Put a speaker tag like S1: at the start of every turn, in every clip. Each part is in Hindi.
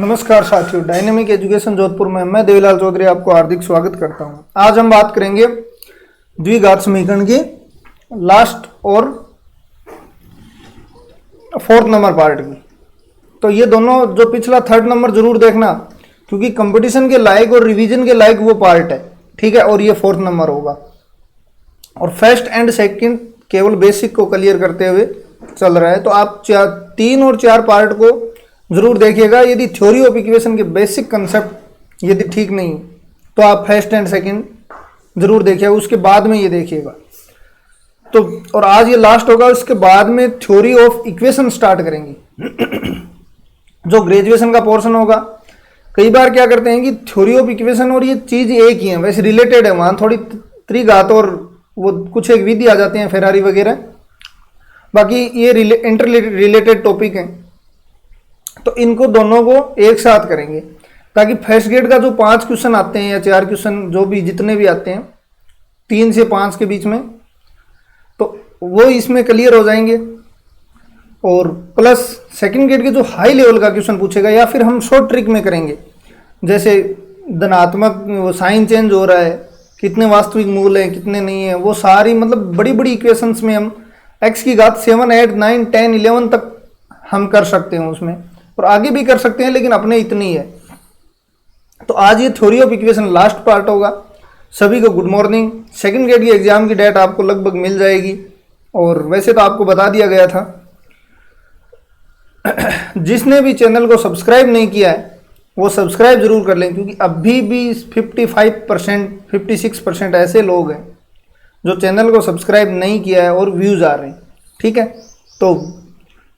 S1: नमस्कार साथियों, डायनेमिक एजुकेशन जोधपुर में मैं देवीलाल चौधरी आपको हार्दिक स्वागत करता हूं। आज हम बात करेंगे द्विघात समीकरण की लास्ट और फोर्थ नंबर पार्ट की। तो ये दोनों जो पिछला थर्ड नंबर जरूर देखना, क्योंकि कंपटीशन के लायक और रिवीजन के लायक वो पार्ट है, ठीक है। और ये फोर्थ नंबर होगा। और फर्स्ट एंड सेकंड केवल बेसिक को क्लियर करते हुए चल रहा है। तो आप 3 और 4 पार्ट को जरूर देखिएगा। यदि थ्योरी ऑफ इक्वेशन के बेसिक कंसेप्ट यदि ठीक नहीं तो आप फर्स्ट एंड सेकंड जरूर देखिएगा, उसके बाद में ये देखिएगा। तो और आज ये लास्ट होगा, उसके बाद में थ्योरी ऑफ इक्वेशन स्टार्ट करेंगे जो ग्रेजुएशन का पोर्शन होगा। कई बार क्या करते हैं कि थ्योरी ऑफ इक्वेशन और ये चीज एक ही है, वैसे रिलेटेड है, वहां थोड़ी त्रिघात और वो कुछ एक विधि आ जाते हैं, फेरारी वगैरह, बाकी ये इंटर रिलेटेड टॉपिक है। तो इनको दोनों को एक साथ करेंगे ताकि फर्स्ट ग्रेड का जो 5 क्वेश्चन आते हैं या 4 क्वेश्चन जो भी जितने भी आते हैं 3 से 5 के बीच में, तो वो इसमें क्लियर हो जाएंगे। और प्लस सेकंड ग्रेड के जो हाई लेवल का क्वेश्चन पूछेगा, या फिर हम शॉर्ट ट्रिक में करेंगे, जैसे धनात्मक साइन चेंज हो रहा है, कितने वास्तविक मूल हैं कितने नहीं है, वो सारी मतलब बड़ी बड़ी इक्वेशंस में हम x की घात 7, 8, 9, 10, 11 तक हम कर सकते हैं उसमें, और आगे भी कर सकते हैं, लेकिन अपने इतनी है। तो आज ये theory of equation last part होगा। सभी को गुड मॉर्निंग। सेकंड ग्रेड की एग्जाम की डेट आपको लगभग मिल जाएगी, और वैसे तो आपको बता दिया गया था। जिसने भी चैनल को सब्सक्राइब नहीं किया है वो सब्सक्राइब जरूर कर लें, क्योंकि अभी भी 55%, 56% ऐसे लोग हैं जो चैनल को सब्सक्राइब नहीं किया है और व्यूज आ रहे हैं, ठीक है। तो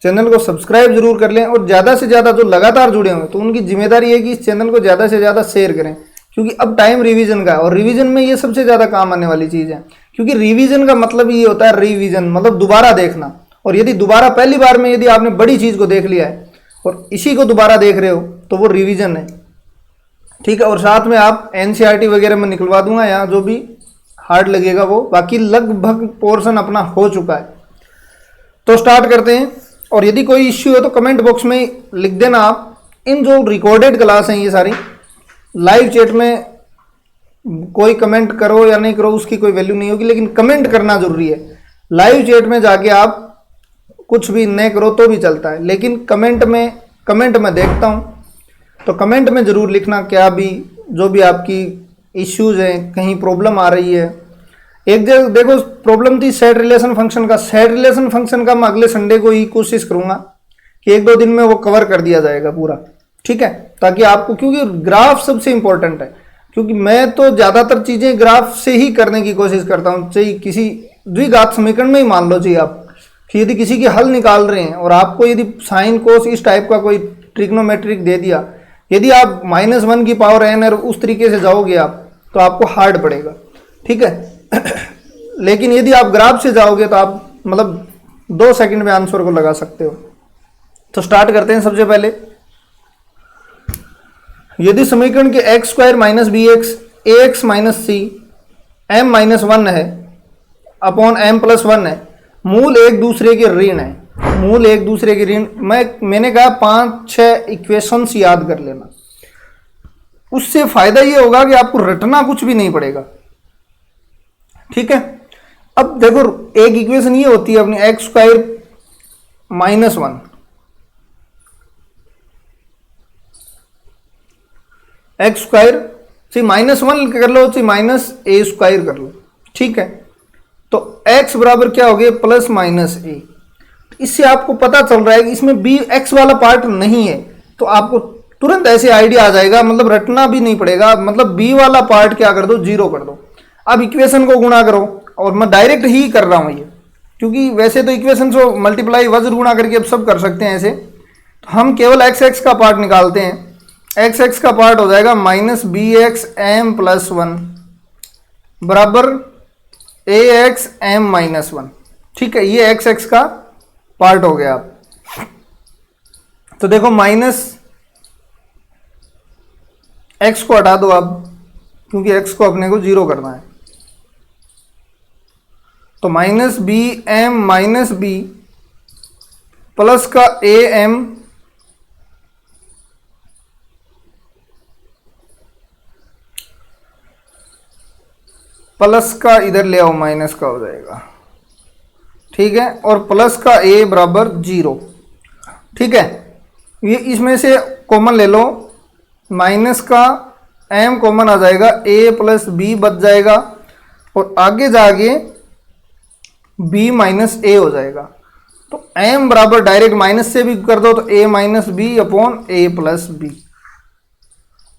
S1: चैनल को सब्सक्राइब जरूर कर लें, और ज़्यादा से ज़्यादा जो लगातार जुड़े हुए हैं तो उनकी जिम्मेदारी है कि इस चैनल को ज़्यादा से ज़्यादा शेयर करें, क्योंकि अब टाइम रिवीजन का है, और रिवीजन में ये सबसे ज़्यादा काम आने वाली चीज़ है। क्योंकि रिवीजन का मतलब ये होता है रिवीजन मतलब दोबारा देखना, और यदि दोबारा पहली बार में यदि आपने बड़ी चीज़ को देख लिया है और इसी को दोबारा देख रहे हो तो वो रिवीजन है, ठीक है। और साथ में आप NCERT वगैरह में निकलवा दूंगा, यहाँ जो भी हार्ड लगेगा वो, बाकी लगभग पोर्शन अपना हो चुका है। तो स्टार्ट करते हैं। और यदि कोई इश्यू है तो कमेंट बॉक्स में लिख देना आप। इन जो रिकॉर्डेड क्लास हैं ये सारी, लाइव चैट में कोई कमेंट करो या नहीं करो उसकी कोई वैल्यू नहीं होगी, लेकिन कमेंट करना जरूरी है। लाइव चैट में जाके आप कुछ भी नहीं करो तो भी चलता है, लेकिन कमेंट में देखता हूँ, तो कमेंट में जरूर लिखना क्या भी जो भी आपकी इश्यूज हैं, कहीं प्रॉब्लम आ रही है। एक जगह देखो प्रॉब्लम थी सेट रिलेशन फंक्शन का। सेट रिलेशन फंक्शन का मैं अगले संडे को ही कोशिश करूंगा कि 1-2 दिन में वो कवर कर दिया जाएगा पूरा, ठीक है। ताकि आपको, क्योंकि ग्राफ सबसे इंपॉर्टेंट है, क्योंकि मैं तो ज़्यादातर चीज़ें ग्राफ से ही करने की कोशिश करता हूँ। चाहिए किसी द्विघात समीकरण में ही मान लो, चाहिए आप कि यदि किसी की हल निकाल रहे हैं और आपको यदि साइन कोस इस टाइप का कोई ट्रिग्नोमेट्रिक दे दिया, यदि आप -1 की पावर n और उस तरीके से जाओगे आप, तो आपको हार्ड पड़ेगा, ठीक है। लेकिन यदि आप ग्राफ से जाओगे तो आप मतलब 2 सेकंड में आंसर को लगा सकते हो। तो स्टार्ट करते हैं। सबसे पहले, यदि समीकरण के x² - bx ax - c m - 1 है अपॉन m + 1 है, मूल एक दूसरे के ऋण है, मूल एक दूसरे के ऋण। मैंने कहा 5-6 इक्वेशंस याद कर लेना, उससे फायदा ये होगा कि आपको रटना कुछ भी नहीं पड़ेगा, ठीक है। अब देखो एक इक्वेशन ये होती है अपनी x² - 1, x² से -1 कर लो, से -a² कर लो, ठीक है। तो x बराबर क्या हो गया +-a। इससे आपको पता चल रहा है कि इसमें b x वाला पार्ट नहीं है, तो आपको तुरंत ऐसे आइडिया आ जाएगा, मतलब रटना भी नहीं पड़ेगा। मतलब b वाला पार्ट क्या कर दो, 0 कर दो। अब इक्वेशन को गुणा करो, और मैं डायरेक्ट ही कर रहा हूं ये, क्योंकि वैसे तो इक्वेशन को मल्टीप्लाई वज्र गुणा करके अब सब कर सकते हैं ऐसे। तो हम केवल x का पार्ट निकालते हैं। x का पार्ट हो जाएगा -bx m + 1 बराबर ax m - 1, ठीक है। ये x का पार्ट हो गया। आप तो देखो x को हटा दो अब, क्योंकि x को अपने को 0 करना है। तो -bm - b प्लस का am प्लस का इधर ले आओ माइनस का हो जाएगा, ठीक है, और प्लस का a बराबर 0, ठीक है। ये इसमें से कॉमन ले लो, माइनस का m कॉमन आ जाएगा, a प्लस बी बच जाएगा, और आगे जाके b माइनस a हो जाएगा। तो m बराबर डायरेक्ट माइनस से भी कर दो तो a minus B upon a plus B,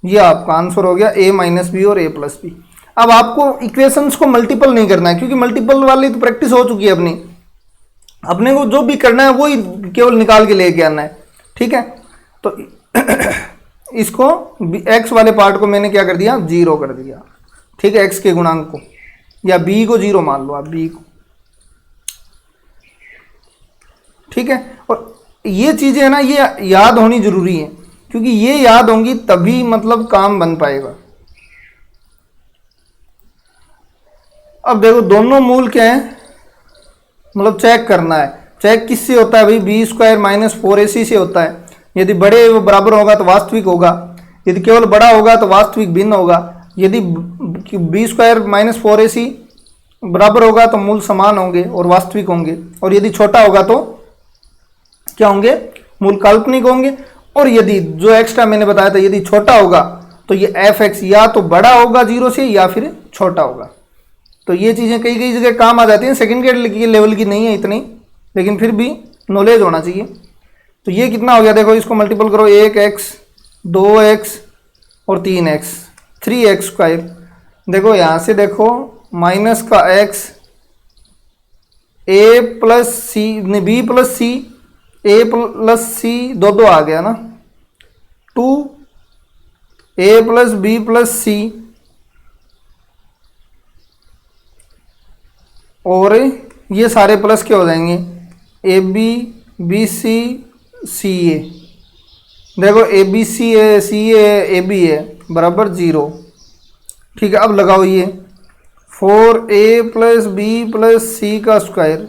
S1: ये आपका आंसर हो गया, a माइनस बी और a प्लस बी। अब आपको इक्वेशंस को मल्टीपल नहीं करना है, क्योंकि मल्टीपल वाली तो प्रैक्टिस हो चुकी है अपनी, अपने को जो भी करना है वो ही केवल निकाल के लेके आना है, ठीक है। तो इसको x वाले पार्ट को मैंने क्या कर दिया, 0 कर दिया, ठीक है, x के गुणांक को, या b को 0 मान लो आप, b को, ठीक है। और ये चीजें है ना, ये याद होनी जरूरी है, क्योंकि ये याद होंगी तभी मतलब काम बन पाएगा। अब देखो दोनों मूल क्या है, मतलब चेक करना है, चेक किससे होता है भाई, बी स्क्वायर माइनस 4ac से होता है। यदि बड़े बराबर होगा तो वास्तविक होगा, यदि केवल बड़ा होगा तो वास्तविक भिन्न होगा, यदि बी स्क्वायर माइनस 4ac बराबर होगा तो मूल समान होंगे और वास्तविक होंगे, और यदि छोटा होगा तो क्या होंगे, मूल काल्पनिक होंगे। और यदि जो एक्स्ट्रा मैंने बताया था, यदि छोटा होगा तो ये fx या तो बड़ा होगा 0 से या फिर छोटा होगा। तो ये चीज़ें कई कई जगह काम आ जाती हैं, सेकंड ग्रेड के लेवल की नहीं है इतनी, लेकिन फिर भी नॉलेज होना चाहिए। तो ये कितना हो गया, देखो इसको मल्टीपल करो, 1x 2x और 3x 3x स्क्वायर। देखो यहाँ से देखो माइनस का x, a plus C, B plus C, a plus C, दो आ गया ना, 2a प्लस बी प्लस सी, और ये सारे प्लस क्या हो जाएंगे, ए बी बी सी सी ए। देखो ए बी सी है, सी है, ए बी है, बराबर 0, ठीक है। अब लगाओ ये 4a प्लस बी प्लस सी का स्क्वायर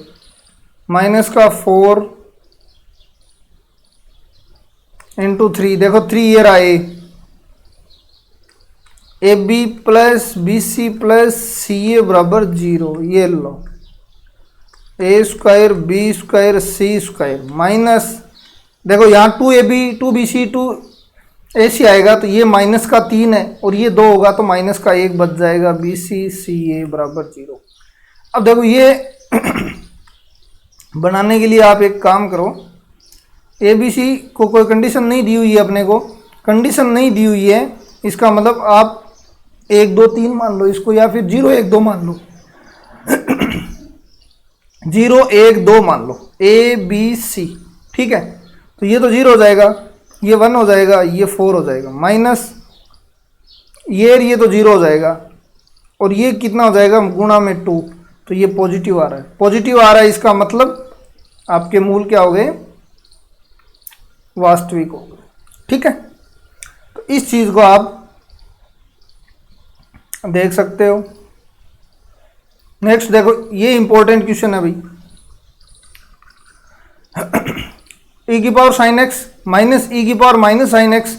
S1: माइनस का 4 इंटू 3, देखो 3 ये रहा A B plus B C plus C A बराबर 0, ये लो A square B square C square minus, देखो यहाँ 2ab 2bc 2ac आएगा, तो ये माइनस का 3 है और ये 2 होगा तो माइनस का 1 बच जाएगा, bc ca बराबर 0। अब देखो ये बनाने के लिए आप एक काम करो, abc को कोई कंडीशन नहीं दी हुई है, अपने को कंडीशन नहीं दी हुई है, इसका मतलब आप 1 2 3 मान लो इसको, या फिर 0 1 2 मान लो 0 1 2 मान लो, ए बी सी, ठीक है। तो ये तो 0 हो जाएगा, ये 1 हो जाएगा, ये 4 हो जाएगा, माइनस ये तो 0 हो जाएगा, और ये कितना हो जाएगा, गुणा में 2, तो ये पॉजिटिव आ रहा है, पॉजिटिव आ रहा है, इसका मतलब आपके मूल क्या हो गए, वास्तविक हो गए, ठीक है। तो इस चीज को आप देख सकते हो। नेक्स्ट देखो, ये इंपॉर्टेंट क्वेश्चन है भाई, e की power sine x minus e की power minus sine x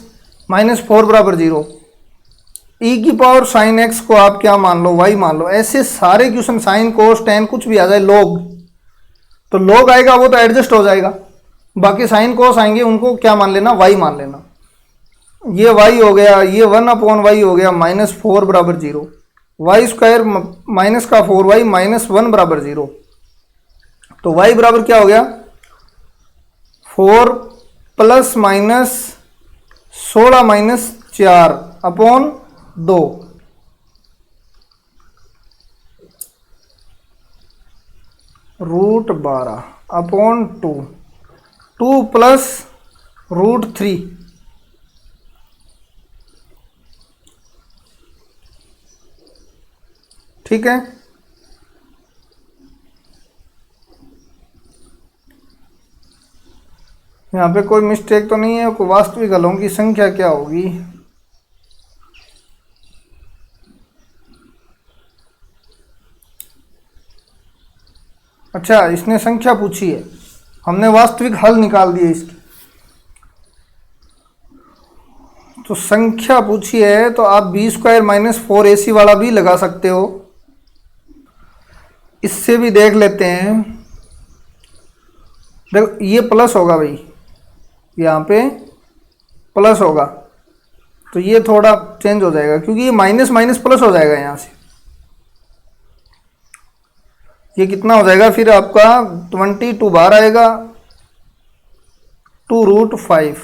S1: minus 4 बराबर 0। e की पावर साइन एक्स को आप क्या मान लो, y मान लो। ऐसे सारे क्वेश्चन साइन कोस टेन कुछ भी आ जाए, लॉग, तो लॉग आएगा वो तो एडजस्ट हो जाएगा, बाकी साइन कोस आएंगे उनको क्या मान लेना, y मान लेना। ये y हो गया, ये 1/y हो गया, माइनस 4 बराबर 0, वाई स्क्वायर माइनस का 4y माइनस 1 बराबर 0। तो y बराबर क्या हो गया, 4 plus minus 16 minus 4 upon 2, root 12 upon 2, 2 plus root 3, ठीक है। यहाँ पे कोई मिस्टेक तो नहीं है, कोई वास्तविक हलों की संख्या क्या होगी, अच्छा इसने संख्या पूछी है, हमने वास्तविक हल निकाल दिए इसकी। तो संख्या पूछी है तो आप बी स्क्वायर माइनस 4ac वाला भी लगा सकते हो, इससे भी देख लेते हैं। देखो ये प्लस होगा भाई, यहाँ पे प्लस होगा, तो ये थोड़ा चेंज हो जाएगा क्योंकि ये माइनस माइनस प्लस हो जाएगा यहाँ से। ये कितना हो जाएगा फिर आपका 22 बाहर आएगा, 2√5,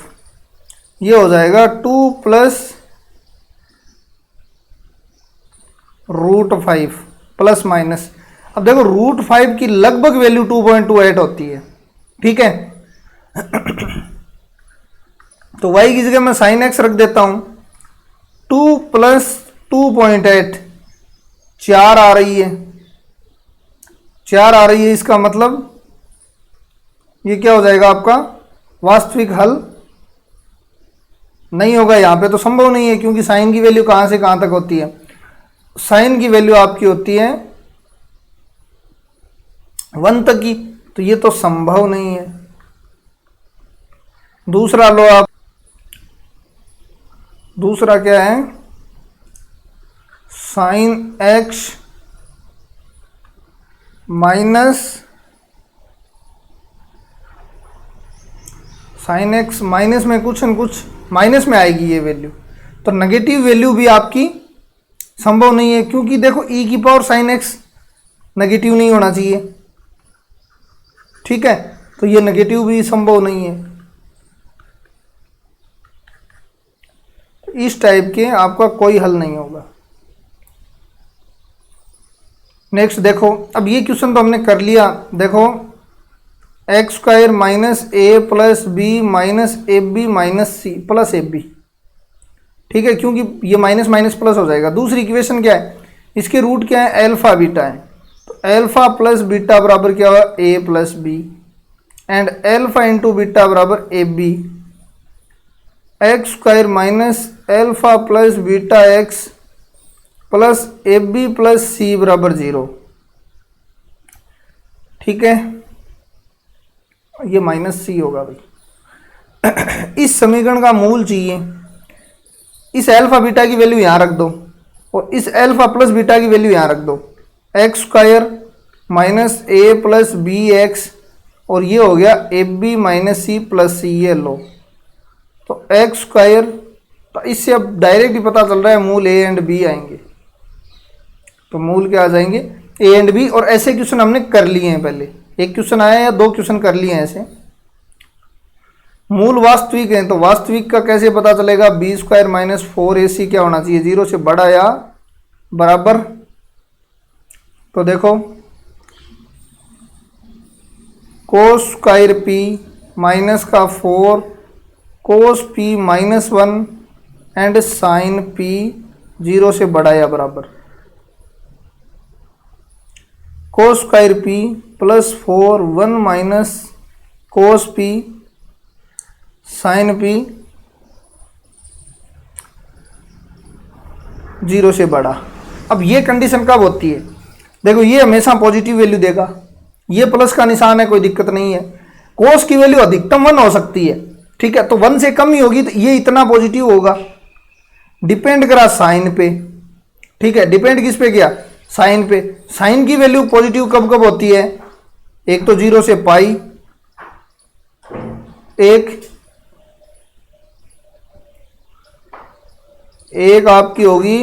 S1: ये हो जाएगा 2 प्लस √5 प्लस माइनस। अब देखो √5 की लगभग वैल्यू 2.28 होती है, ठीक है। तो y की जगह मैं साइन x रख देता हूं, 2 प्लस 2.8, 4 आ रही है, 4 आ रही है। इसका मतलब ये क्या हो जाएगा आपका वास्तविक हल नहीं होगा, यहां पे तो संभव नहीं है क्योंकि साइन की वैल्यू कहां से कहां तक होती है, साइन की वैल्यू आपकी होती है 1 तक की, तो ये तो संभव नहीं है। दूसरा लो आप, दूसरा क्या है, sine x minus sine x minus में कुछ न कुछ माइनस में आएगी ये वैल्यू, तो नेगेटिव वैल्यू भी आपकी संभव नहीं है क्योंकि देखो e की पावर साइन x नेगेटिव नहीं होना चाहिए, ठीक है। तो ये नेगेटिव भी संभव नहीं है। इस टाइप के आपका कोई हल नहीं होगा। नेक्स्ट देखो, अब ये क्वेश्चन तो हमने कर लिया। देखो x² minus A plus B minus F B minus C plus F B, ठीक है, क्योंकि ये माइनस माइनस प्लस हो जाएगा। दूसरी इक्वेशन क्या है, इसके रूट क्या है, अल्फा बीटा है, तो अल्फा प्लस बीटा बराबर क्या होगा, A plus B, and alpha into beta बराबर F B. x² minus alpha plus beta x plus F B plus C बराबर 0, ठीक है। ये माइनस सी होगा भाई। इस समीकरण का मूल चाहिए, इस अल्फा बीटा की वैल्यू यहां रख दो और इस अल्फा प्लस बीटा की वैल्यू यहां रख दो, x² minus A plus B X, और ये हो गया F B minus C plus C, ये लो। तो x², तो इससे अब डायरेक्ट ही पता चल रहा है मूल a एंड b आएंगे, तो मूल क्या आ जाएंगे, a एंड b। और ऐसे क्वेश्चन हमने कर लिए हैं, पहले एक क्वेश्चन आया या 2 क्वेश्चन कर लिए हैं ऐसे। मूल वास्तविक है, तो वास्तविक का कैसे पता चलेगा, b² माइनस 4ac क्या होना चाहिए, 0 से बड़ा या बराबर। तो देखो cos² p माइनस का 4 cos p minus 1 and sine p 0 से बड़ा या बराबर। cos² p plus 4 1 minus cos p sine p 0 से बड़ा। अब ये कंडीशन कब होती है, देखो ये हमेशा पॉजिटिव वैल्यू देगा, ये प्लस का निशान है, कोई दिक्कत नहीं है। cos की वैल्यू अधिकतम 1 हो सकती है, ठीक है, तो 1 से कम ही होगी, तो ये इतना पॉजिटिव होगा। डिपेंड करा साइन पे, ठीक है, डिपेंड किस पे किया, साइन पे। साइन की वैल्यू पॉजिटिव कब कब होती है, एक तो 0 से पाई, एक आपकी होगी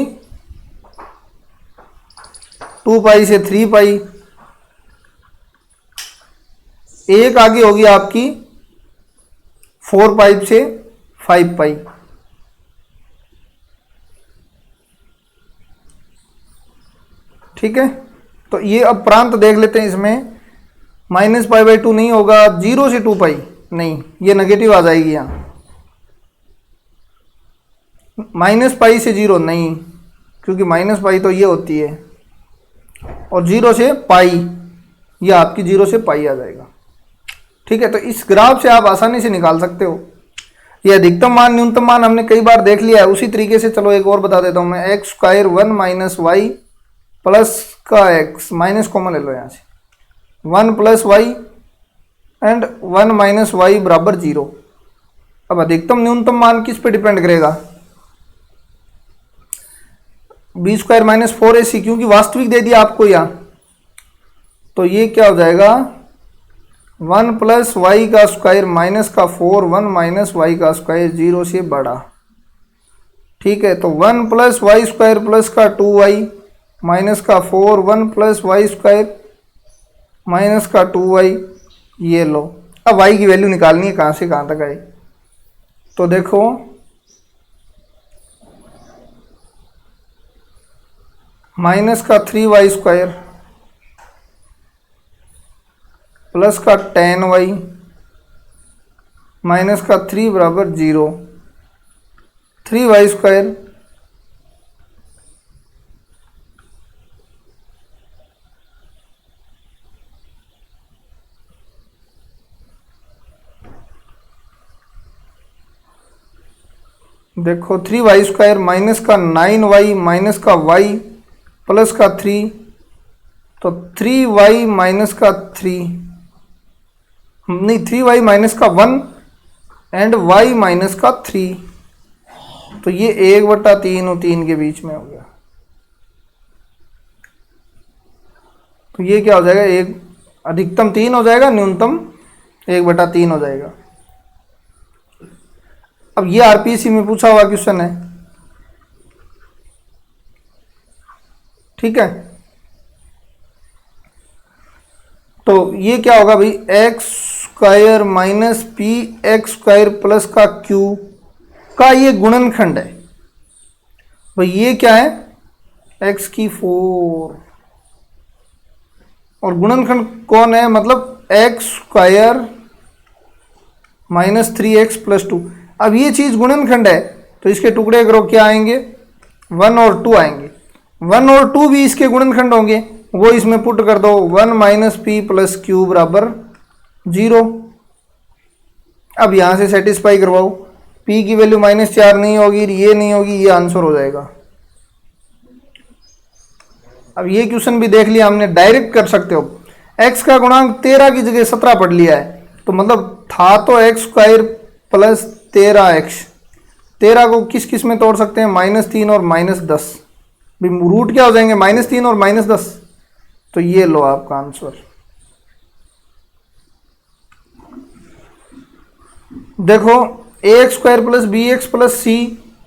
S1: 2 पाई से 3 पाई, एक आगे होगी आपकी 4 पाई से 5 पाई। ठीक है, तो ये अब प्रांत देख लेते हैं। इसमें -π/2 नहीं होगा, 0 से 2 पाई नहीं, ये नेगेटिव आ जाएगी यहाँ। -π से 0 नहीं, क्योंकि -π तो ये होती है, और 0 से पाई, ये आपकी 0 से पाई आ जाएगा। ठीक है, तो इस ग्राफ से आप आसानी से निकाल सकते हो। ये अधिकतम मान न्यूनतम मान हमने कई बार देख लिया है, उसी तरीके से चलो एक और बता देता हूं मैं। x² 1 माइनस वाई प्लस का x, माइनस कॉमन ले लो यहाँ से, 1 plus Y and 1 minus Y बराबर 0। अब अधिकतम न्यूनतम मान किस पे डिपेंड करेगा, b² माइनस 4ac, क्योंकि वास्तविक दे दिया आपको यहाँ, तो ये क्या हो जाएगा, 1 प्लस वाई का स्क्वायर माइनस का 4, 1 माइनस वाई का स्क्वायर 0 से बड़ा। ठीक है, तो 1 प्लस वाई स्क्वायर प्लस का 2y माइनस का 4, 1 प्लस वाई स्क्वायर माइनस का 2y, ये लो। अब y की वैल्यू निकालनी है कहाँ से कहाँ तक आई। तो देखो माइनस का 3y स्क्वायर प्लस का 10y माइनस का 3 बराबर 0, 3y स्क्वायर देखो 3y स्क्वायर माइनस का 9y माइनस का y प्लस का 3, तो 3y माइनस का 3 नहीं 3y माइनस का 1 एंड y माइनस का 3, तो ये 1/3 और 3 के बीच में हो गया। तो ये क्या हो जाएगा, एक अधिकतम 3 हो जाएगा, न्यूनतम 1/3 हो जाएगा। अब ये आरपीसी में पूछा हुआ क्वेश्चन है। ठीक है, तो ये क्या होगा भाई, x square minus P x square plus का क्यू का ये गुणनखंड है। भाई ये क्या है, एक्स की 4 और गुणनखंड कौन है, मतलब x square minus 3x plus 2। अब ये चीज गुणनखंड है तो इसके टुकड़े करो, क्या आएंगे, 1 और 2 आएंगे। 1 और 2 भी इसके गुणनखंड होंगे, वो इसमें पुट कर दो, 1 माइनस पी प्लस क्यू बराबर 0। अब यहां से सेटिस्फाई करवाओ, p की वैल्यू -4 नहीं होगी, ये नहीं होगी, ये आंसर हो जाएगा। अब ये क्वेश्चन भी देख लिया हमने, डायरेक्ट कर सकते हो। x का गुणांक 13 की जगह 17 पढ़ लिया है, तो मतलब था तो एक्स स्क्वायर प्लस 13x। 13 को किस किस में तोड़ सकते हैं, -3 और -10। रूट क्या हो जाएंगे, -3 और -10, तो ये लो आपका आंसर। देखो ax square plus bx plus c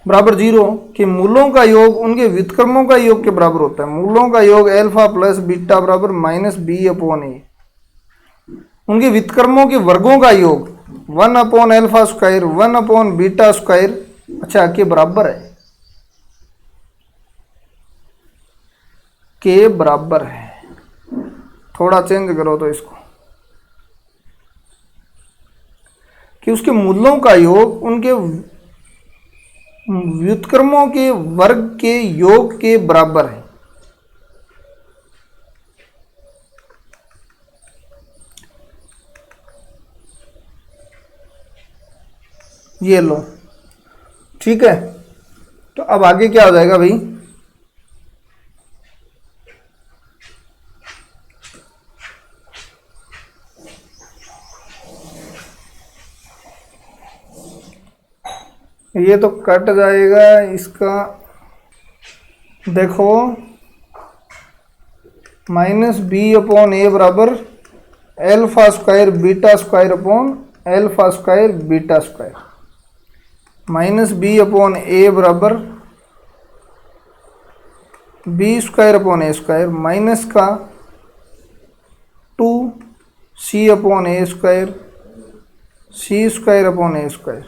S1: बराबर 0 के मूलों का योग उनके व्युत्क्रमों का योग के बराबर होता है। मूलों का योग अल्फा प्लस बीटा बराबर -b/a। उनके व्युत्क्रमों के वर्गों का योग 1/अल्फा स्क्वायर 1/बीटा स्क्वायर अच्छा के बराबर है, के बराबर है। थोड़ा चेंज करो तो इसको, कि उसके मूलों का योग उनके व्युत्क्रमों के वर्ग के योग के बराबर है। ये लो, ठीक है। तो अब आगे क्या हो जाएगा भाई, ये तो कट जाएगा इसका। देखो -b/a बराबर alpha square beta square upon alpha square beta square. -b/a बराबर b square upon a square minus का 2c/a square c square upon a square,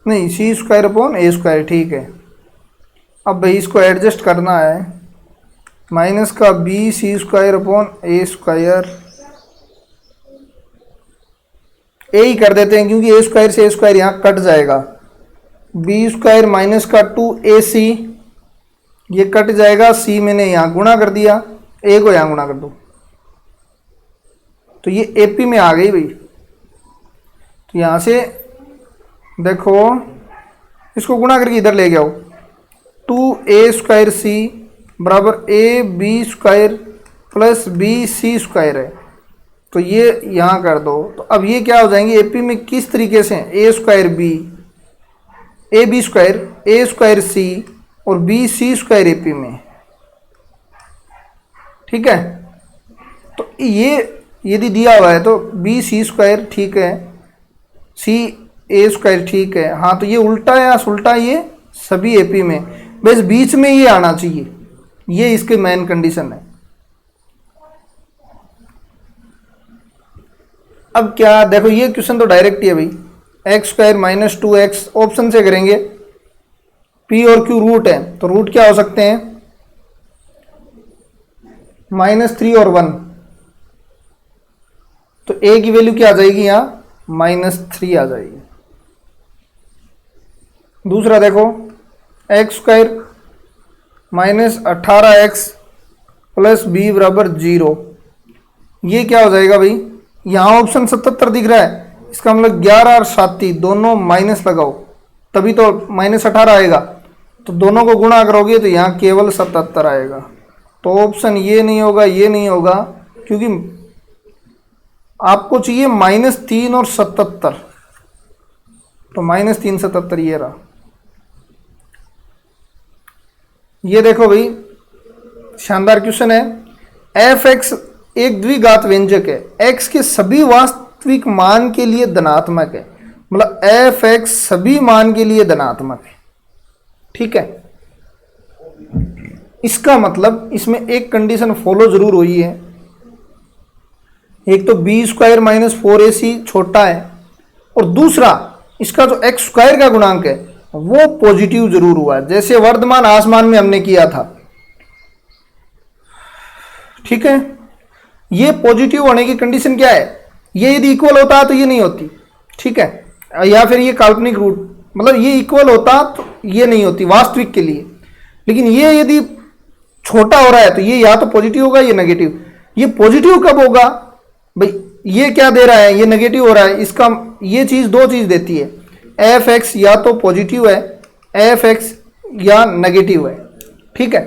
S1: नहीं c square upon a square, ठीक है। अब भाई इसको एडजस्ट करना है, माइनस का b/c square upon a square, a ही कर देते हैं क्योंकि a स्क्वायर से a स्क्वायर यहाँ कट जाएगा। b स्क्वायर माइनस का 2ac, ये कट जाएगा, c मैंने यहाँ गुणा कर दिया, a को यहाँ गुणा कर दो, तो ये AP में आ गई भाई। तो यहाँ से देखो इसको गुणा करके इधर ले गया, 2a स्क्वायर c बराबर ab square plus bc square है, तो ये यहाँ कर दो। तो अब ये क्या हो जाएंगे, एपी में किस तरीके से, a square b, ab square a square c और bc स्क्वायर एपी में। ठीक है। तो ये यदि दिया हुआ है तो बी सी स्क्वायर ठीक है, सी ए स्क्वायर ठीक है। हाँ तो ये उल्टा है या उल्टा, ये सभी एपी में बस बीच में ये आना चाहिए, ये इसके मेन कंडीशन है। अब क्या देखो, ये क्वेश्चन तो डायरेक्ट ही है भाई, x square minus 2x option से करेंगे, p और q रूट है तो रूट क्या हो सकते हैं, -3 और 1, तो a की वैल्यू क्या आ जाएगी यहाँ -3 आ जाएगी। दूसरा देखो x square -18x plus B बराबर 0, ये क्या हो जाएगा भाई, यहाँ ऑप्शन 77 दिख रहा है, इसका मतलब 11 और 7 दोनों माइनस लगाओ तभी तो -18 आएगा, तो दोनों को गुणा करोगे तो यहाँ केवल 77 आएगा। तो ऑप्शन ये नहीं होगा, ये नहीं होगा, क्योंकि आपको चाहिए -3 और 77, तो -3 77 ये रहा। ये देखो भाई शानदार क्वेश्चन है, एफ एक्स एक द्विघात व्यंजक है, एक्स के सभी वास्तविक मान के लिए धनात्मक है, मतलब एफ एक्स सभी मान के लिए धनात्मक है, ठीक है। इसका मतलब इसमें एक कंडीशन फॉलो जरूर हुई है, एक तो बी स्क्वायर -4ac छोटा है, और दूसरा इसका जो एक्स स्क्वायर का गुणांक है वो पॉजिटिव जरूर हुआ है, जैसे वर्धमान आसमान में हमने किया था, ठीक है। ये पॉजिटिव होने की कंडीशन क्या है, ये यदि इक्वल होता तो ये नहीं होती, ठीक है, या फिर ये काल्पनिक रूट, मतलब ये इक्वल होता तो ये नहीं होती वास्तविक के लिए, लेकिन ये यदि छोटा हो रहा है तो ये या तो पॉजिटिव होगा या नेगेटिव। ये पॉजिटिव कब होगा भाई, ये क्या दे रहा है, ये नेगेटिव हो रहा है, इसका ये चीज दो चीज देती है, एफ एक्स या तो पॉजिटिव है, एफ एक्स या नेगेटिव है, ठीक है।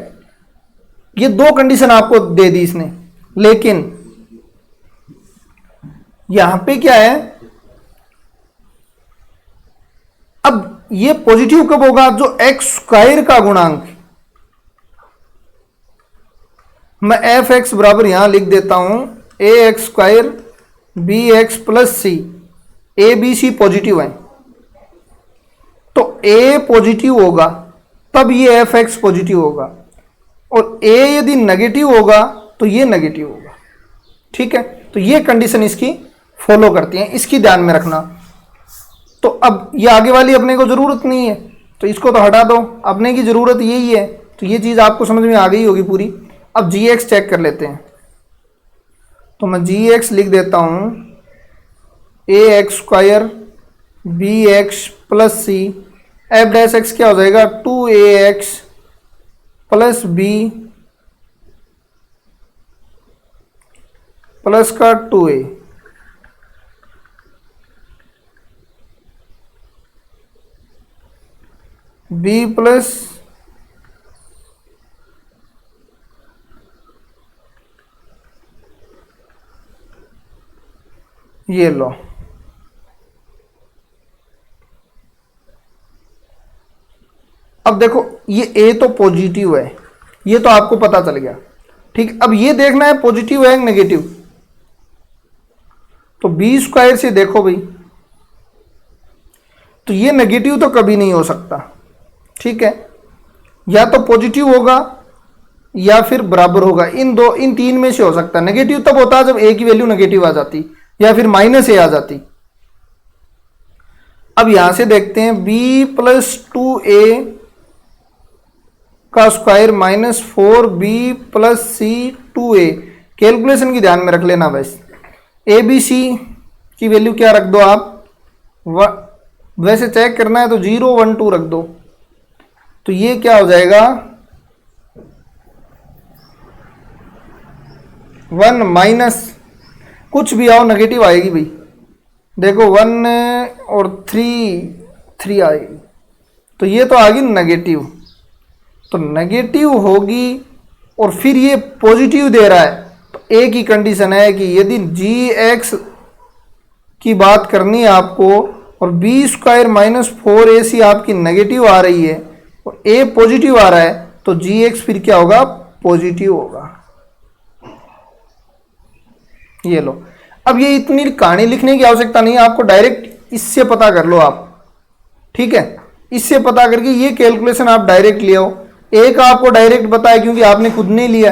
S1: ये दो कंडीशन आपको दे दी इसने, लेकिन यहां पे क्या है, अब ये पॉजिटिव कब होगा, जो एक्स स्क्वायर का गुणांक, मैं एफ एक्स बराबर यहां लिख देता हूं A X square B X plus C, A B C positive है, तो ए पॉजिटिव होगा तब ये एफ एक्स पॉजिटिव होगा, और ए यदि नेगेटिव होगा तो ये नेगेटिव होगा, ठीक है। तो ये कंडीशन इसकी फॉलो करती है, इसकी ध्यान में रखना। तो अब ये आगे वाली अपने को जरूरत नहीं है तो इसको तो हटा दो, अपने की जरूरत यही है, तो ये चीज आपको समझ में आ गई होगी पूरी। अब जी एक्स चेक कर लेते हैं, तो मैं जी एक्स लिख देता हूं A X square B X plus C, F dash X क्या हो जाएगा 2ax प्लस बी प्लस का 2a, बी प्लस ये लो, अब देखो ये a तो पॉजिटिव है, ये तो आपको पता चल गया, ठीक। अब ये देखना है पॉजिटिव है नेगेटिव, तो बी स्क्वायर से देखो भाई, तो ये नेगेटिव तो कभी नहीं हो सकता, ठीक है, या तो पॉजिटिव होगा या फिर बराबर होगा, इन तीन में से हो सकता है। नेगेटिव तब होता है जब a की वैल्यू नेगेटिव आ जाती या फिर -a आ जाती। अब यहां से देखते हैं b प्लस 2a का square -4b plus c 2a, calculation की ध्यान में रख लेना बस। ए बी सी की वैल्यू क्या रख दो आप, वैसे चेक करना है तो 0 1 2 रख दो, तो ये क्या हो जाएगा 1 माइनस कुछ भी आओ नेगेटिव आएगी भाई, देखो 1 और 3 आएगी, तो ये तो आ गई नेगेटिव, तो नेगेटिव होगी और फिर ये पॉजिटिव दे रहा है, तो एक ही कंडीशन है कि यदि जी एक्स की बात करनी है आपको और बी स्क्वायर -4ac आपकी नेगेटिव आ रही है और a पॉजिटिव आ रहा है, तो जी एक्स फिर क्या होगा पॉजिटिव होगा, ये लो। अब ये इतनी कहानी लिखने की आवश्यकता नहीं है, आपको डायरेक्ट इससे पता कर लो आप, ठीक है। इससे पता करके ये कैलकुलेशन आप डायरेक्ट ले आओ। एक आपको डायरेक्ट बताया क्योंकि आपने खुद नहीं लिया,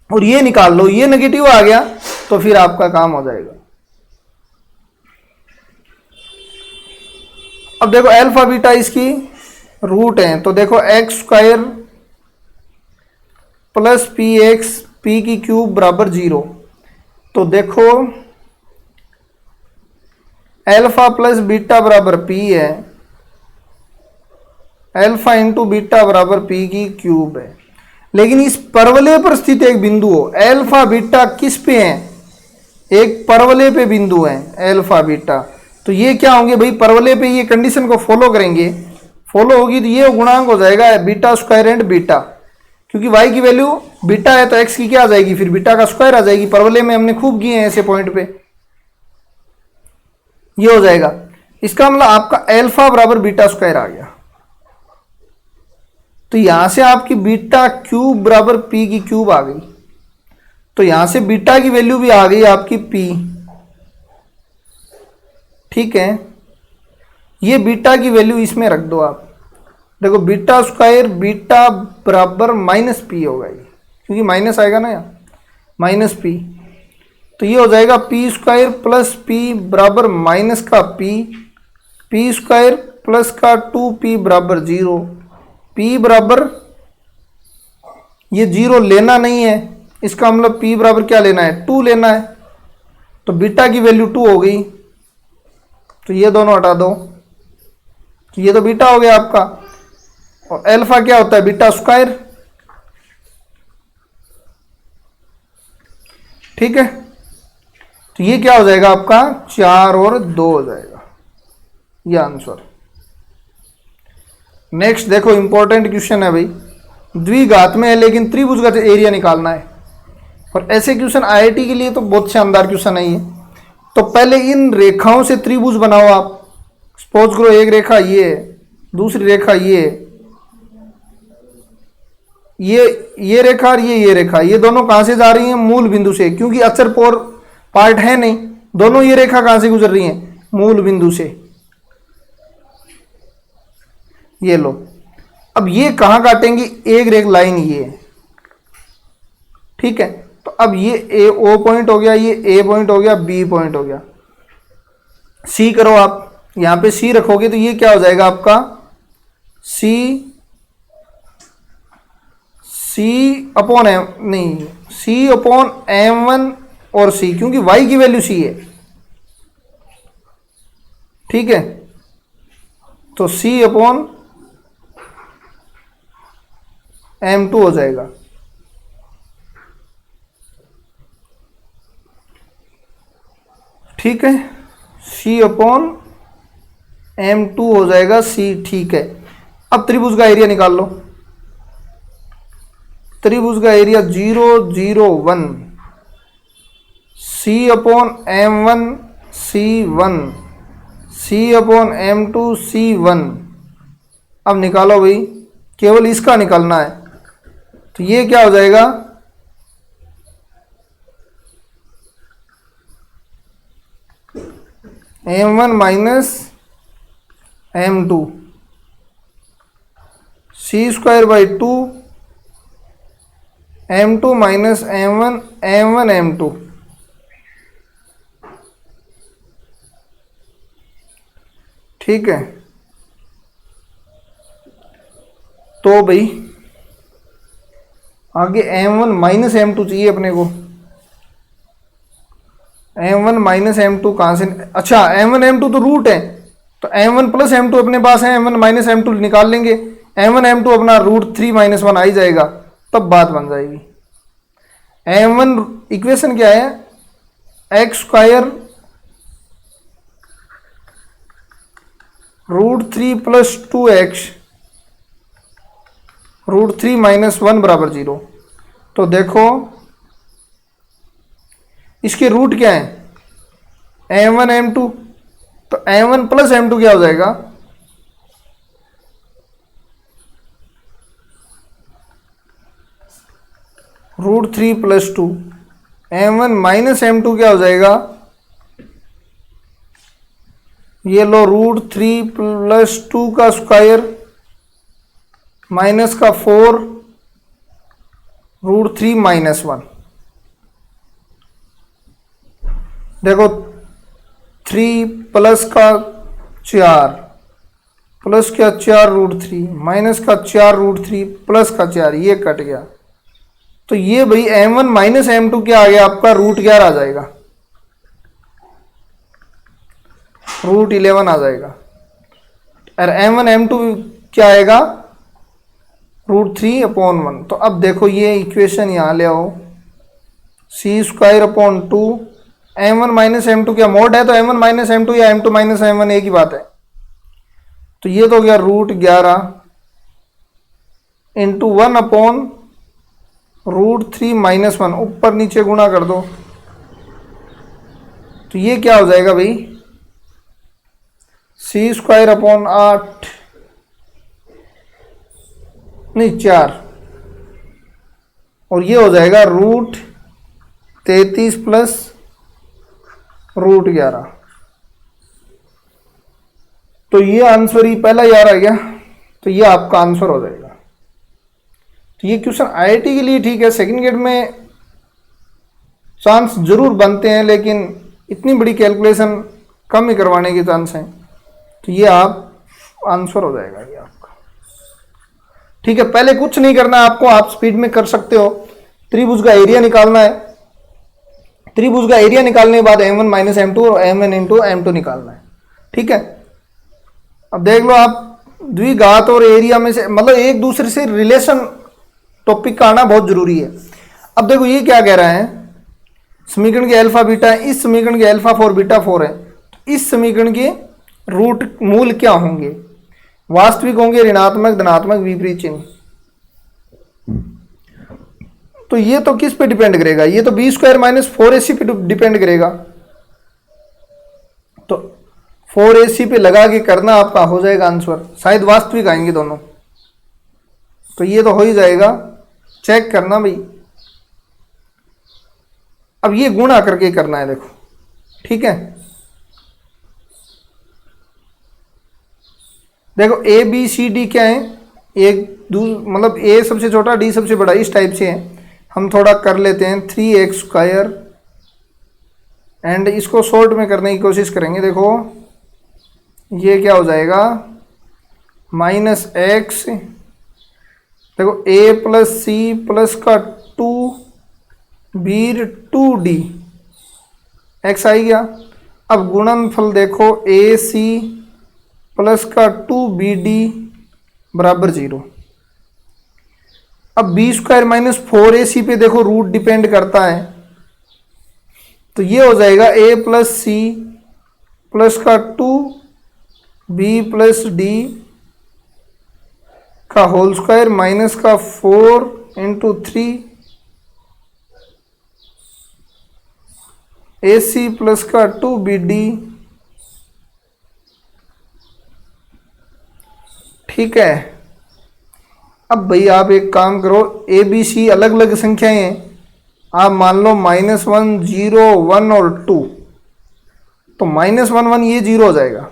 S1: और ये निकाल लो, ये नेगेटिव आ गया तो फिर आपका काम हो जाएगा। अब देखो अल्फा बीटा इसकी रूट है, तो देखो x square plus P x P की क्यूब बराबर 0। तो देखो अल्फा प्लस बीटा बराबर पी है, अल्फा इंटू बीटा बराबर पी की क्यूब है। लेकिन इस परवलय पर स्थित एक बिंदु हो, अल्फा बीटा किस पे है, एक परवलय पे बिंदु है अल्फा बीटा, तो ये क्या होंगे भाई, परवलय पे ये कंडीशन को फॉलो करेंगे, फॉलो होगी तो ये गुणांक हो जाएगा बीटा स्क्वायर एंड बीटा, क्योंकि y की वैल्यू बीटा है तो x की क्या आ जाएगी, फिर बीटा का स्क्वायर आ जाएगी। परवलय में हमने खूब किए हैं ऐसे पॉइंट पे, ये हो जाएगा। इसका मतलब आपका अल्फा बराबर बीटा स्क्वायर आ गया। तो यहां से आपकी बीटा क्यूब बराबर पी की क्यूब आ गई, तो यहां से बीटा की वैल्यू भी आ गई आपकी पी, ठीक है। ये बीटा की वैल्यू इसमें रख दो आप, देखो बीटा स्क्वायर बीटा बराबर माइनस पी होगा ये, क्योंकि माइनस आएगा ना यहाँ, माइनस पी, तो ये हो जाएगा पी स्क्वायर प्लस पी बराबर माइनस का पी स्क्वायर प्लस का 2p बराबर 0, p बराबर ये 0 लेना नहीं है, इसका मतलब p बराबर क्या लेना है, 2 लेना है। तो बीटा की वैल्यू 2 हो गई, तो ये दोनों हटा दो, तो ये तो बीटा हो गया आपका। और अल्फा क्या होता है, बीटा स्क्वायर, ठीक है। तो ये क्या हो जाएगा आपका 4 और 2 हो जाएगा, ये आंसर। नेक्स्ट देखो इंपॉर्टेंट क्वेश्चन है भाई, द्विघात में है लेकिन त्रिभुज का एरिया निकालना है, और ऐसे क्वेश्चन आईआईटी के लिए तो बहुत शानदार क्वेश्चन है ये। तो पहले इन रेखाओं से त्रिभुज बनाओ आप, सपोज करो एक रेखा ये है, दूसरी रेखा ये रेखा और ये रेखा, ये दोनों कहां से जा रही हैं, मूल बिंदु से, क्योंकि अचर पोर पार्ट है नहीं, दोनों ये रेखा कहां से गुजर रही हैं, मूल बिंदु से। ये लो, अब ये कहां काटेंगे, एक रेख लाइन ये है, ठीक है। तो अब ये ए ओ पॉइंट हो गया, ये ए पॉइंट हो गया, बी पॉइंट हो गया, सी करो आप, यहां पे सी रखोगे तो ये क्या हो जाएगा आपका सी अपॉन एम, नहीं सी अपॉन m1 और सी, क्योंकि y की वैल्यू सी है, ठीक है। तो सी अपॉन m2 हो जाएगा, ठीक है। सी अपॉन m2 हो जाएगा सी, ठीक है। अब त्रिभुज का एरिया निकाल लो, त्रिभुज का एरिया 0 0 1, सी अपॉन m1 c1, सी अपॉन m2 c1। अब निकालो भाई, केवल इसका निकालना है, तो ये क्या हो जाएगा m1 minus m2 C square by 2 m2 minus m1 m2, ठीक है। तो भाई आगे m1 माइनस m2 चाहिए अपने को, m1 माइनस m2 कहां से, अच्छा m1 m2 तो रूट है, तो m1 प्लस m2 अपने पास है, m1 माइनस m2 निकाल लेंगे, m1 m2 अपना √3 माइनस 1 आ ही जाएगा, तब बात बन जाएगी। m1 इक्वेशन क्या है, x square √3 plus 2x √3 minus 1 बराबर 0। तो देखो इसके रूट क्या है, m1 m2, तो m1 प्लस m2 क्या हो जाएगा, √3 प्लस 2, m1 माइनस m2 क्या हो जाएगा, ये लो √3 प्लस 2 का स्क्वायर माइनस का 4 √3 माइनस 1। देखो 3 प्लस का 4 प्लस का 4 √3 माइनस का 4 √3 प्लस का 4, ये कट गया। तो ये भाई m1 माइनस m2 क्या आ गया आपका, √11 आ जाएगा, √11 आ जाएगा। और m1 m2 क्या आएगा, √3/1। तो अब देखो ये इक्वेशन यहाँ ले आओ, c²/2 m1 माइनस m2 क्या मोड है, तो m1 माइनस m2 या m2 माइनस m1 एक ही बात है। तो ये तो हो गया √11 इंटू 1/√3 माइनस 1, ऊपर नीचे गुणा कर दो। तो ये क्या हो जाएगा भाई, c²/8 नहीं 4, और ये हो जाएगा √33 प्लस √11। तो ये आंसर ही पहला यार आ गया, तो ये आपका आंसर हो जाएगा। तो ये क्वेश्चन आईआईटी के लिए ठीक है, सेकंड ग्रेड में चांस जरूर बनते हैं, लेकिन इतनी बड़ी कैलकुलेशन कम ही करवाने के चांस हैं। तो ये आप आंसर हो जाएगा ये आपका, ठीक है। पहले कुछ नहीं करना आपको, आप स्पीड में कर सकते हो। त्रिभुज का एरिया निकालना है, त्रिभुज का एरिया निकालने के बाद m1 माइनस m2 और m1 इंटू m2 निकालना है, ठीक है। अब देख लो आप, द्विघात और एरिया में से मतलब एक दूसरे से रिलेशन टॉपिक का आना बहुत जरूरी है। अब देखो ये क्या कह रहा है, समीकरण के अल्फा बीटा है, इस समीकरण के अल्फा 4 बीटा 4 है, तो इस समीकरण के रूट मूल क्या होंगे, वास्तविक होंगे, ऋणात्मक, धनात्मक, विपरीत चिन्ह। तो ये तो किस पे डिपेंड करेगा, ये तो b² माइनस 4ac पे डिपेंड करेगा। तो 4ac पे लगा के करना, आपका हो जाएगा आंसर, शायद वास्तविक आएंगे दोनों। तो ये तो हो ही जाएगा, चेक करना भाई। अब ये गुणा करके करना है, देखो ठीक है। देखो a b c d क्या है, एक मतलब a सबसे छोटा d सबसे बड़ा, इस टाइप से है। हम थोड़ा कर लेते हैं 3x² एंड इसको शॉर्ट में करने की कोशिश करेंगे। देखो ये क्या हो जाएगा, -x, देखो a प्लस c प्लस का 2b 2d x आ गया। अब गुणनफल देखो ac प्लस का 2bd बराबर 0। अब b² माइनस 4ac पे देखो रूट डिपेंड करता है, तो ये हो जाएगा a प्लस c प्लस का 2b प्लस d का होल स्क्वायर माइनस का 4 इंटू 3 ac प्लस का 2bd, ठीक है। अब भाई आप एक काम करो, ए बी सी अलग अलग संख्याएं हैं, आप मान लो -1 0 1 और 2, तो -1 1 ये 0 हो जाएगा,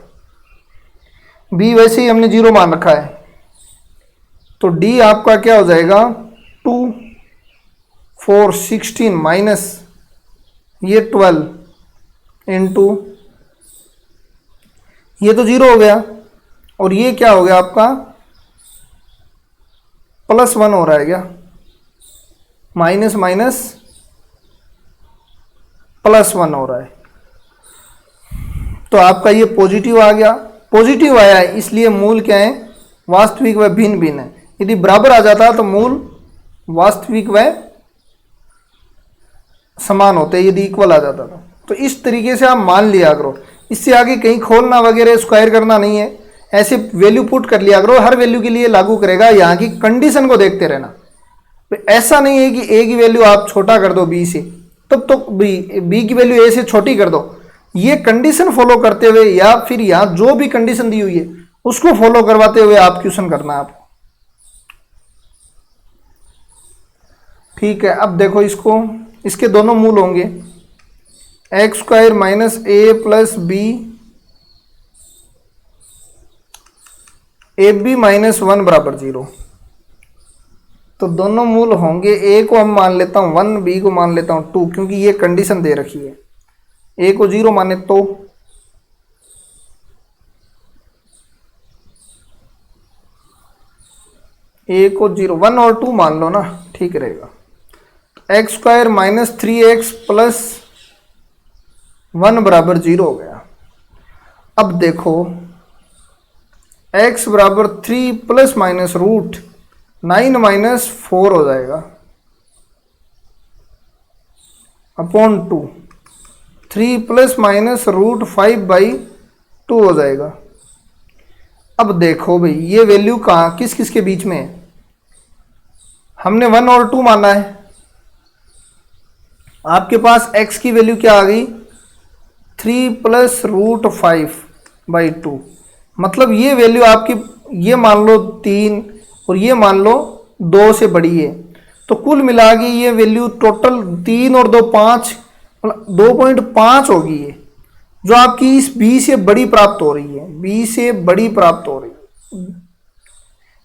S1: बी वैसे ही हमने 0 मान रखा है, तो डी आपका क्या हो जाएगा 2 4 16 माइनस ये 12 इंटू ये तो 0 हो गया, और ये क्या हो गया आपका +1 हो रहा है क्या, माइनस माइनस +1 हो रहा है। तो आपका ये पॉजिटिव आ गया, पॉजिटिव आया है इसलिए मूल क्या है, वास्तविक व भिन्न भिन्न है। यदि बराबर आ जाता तो मूल वास्तविक व समान होते, यदि इक्वल आ जाता तो इस तरीके से आप मान लिया करो। इससे आगे कहीं खोलना वगैरह स्क्वायर करना नहीं है, ऐसे वैल्यू पुट कर लिया करो, हर वैल्यू के लिए लागू करेगा, यहाँ की कंडीशन को देखते रहना। तो ऐसा नहीं है कि ए की वैल्यू आप छोटा कर दो बी से, तब तो बी की वैल्यू ए से छोटी कर दो। ये कंडीशन फॉलो करते हुए या फिर यहाँ जो भी कंडीशन दी हुई है उसको फॉलो करवाते हुए आप क्वेश्चन करना है आपको, ठीक है। अब देखो इसको इसके दोनों मूल होंगे X square minus A plus B A B minus 1 बराबर 0। तो दोनों मूल होंगे, ए को हम मान लेता हूं 1, बी को मान लेता हूं 2, क्योंकि ये कंडीशन दे रखी है। ए को 0 माने तो ए को 0, 1 और 2 मान लो ना, ठीक रहेगा। X square minus 3x plus 1 बराबर 0 हो गया। अब देखो x बराबर 3 प्लस माइनस रूट 9 माइनस 4 हो जाएगा अपॉन 2, 3 प्लस माइनस रूट 5/2 हो जाएगा। अब देखो भाई ये वैल्यू कहाँ किस किस के बीच में है, हमने 1 और 2 माना है। आपके पास x की वैल्यू क्या आ गई 3 प्लस रूट 5/2, मतलब ये वैल्यू आपकी, ये मान लो 3 और ये मान लो 2 से बड़ी है, तो कुल मिला के ये वैल्यू टोटल 3 और 2 5, 2.5 होगी ये, जो आपकी इस b से बड़ी प्राप्त हो रही है, b से बड़ी प्राप्त हो रही है,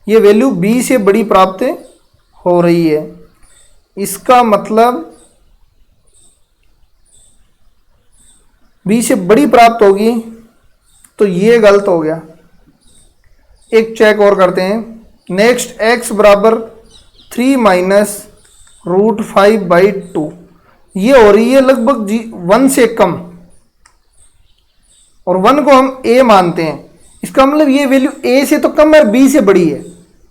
S1: ये वैल्यू b से बड़ी प्राप्त हो रही है। इसका मतलब b से बड़ी प्राप्त होगी, तो ये गलत हो गया। एक चेक और करते हैं। नेक्स्ट x बराबर 3 माइनस रूट 5/2, ये हो रही है लगभग 1 से कम, और 1 को हम a मानते हैं, इसका मतलब ये वैल्यू a से तो कम है, b से बड़ी है,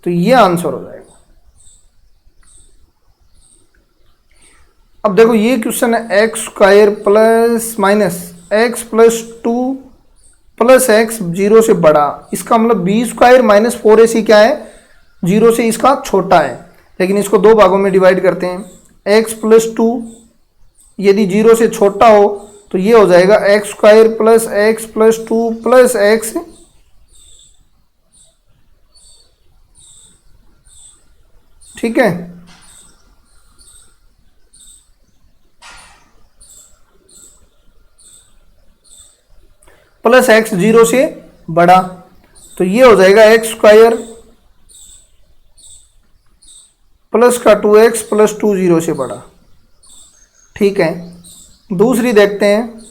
S1: तो ये आंसर हो जाएगा। अब देखो ये क्वेश्चन है x square plus minus x plus 2 plus x 0 से बड़ा, इसका मतलब बी स्क्वायर माइनस 4ac क्या है 0 से इसका छोटा है, लेकिन इसको दो भागों में डिवाइड करते हैं। एक्स प्लस 2 यदि 0 से छोटा हो तो ये हो जाएगा x square plus x plus 2 plus x, ठीक है। प्लस एक्स 0 से बड़ा, तो ये हो जाएगा एक्स स्क्वायर प्लस का 2x प्लस 2 0 से बड़ा, ठीक है। दूसरी देखते हैं।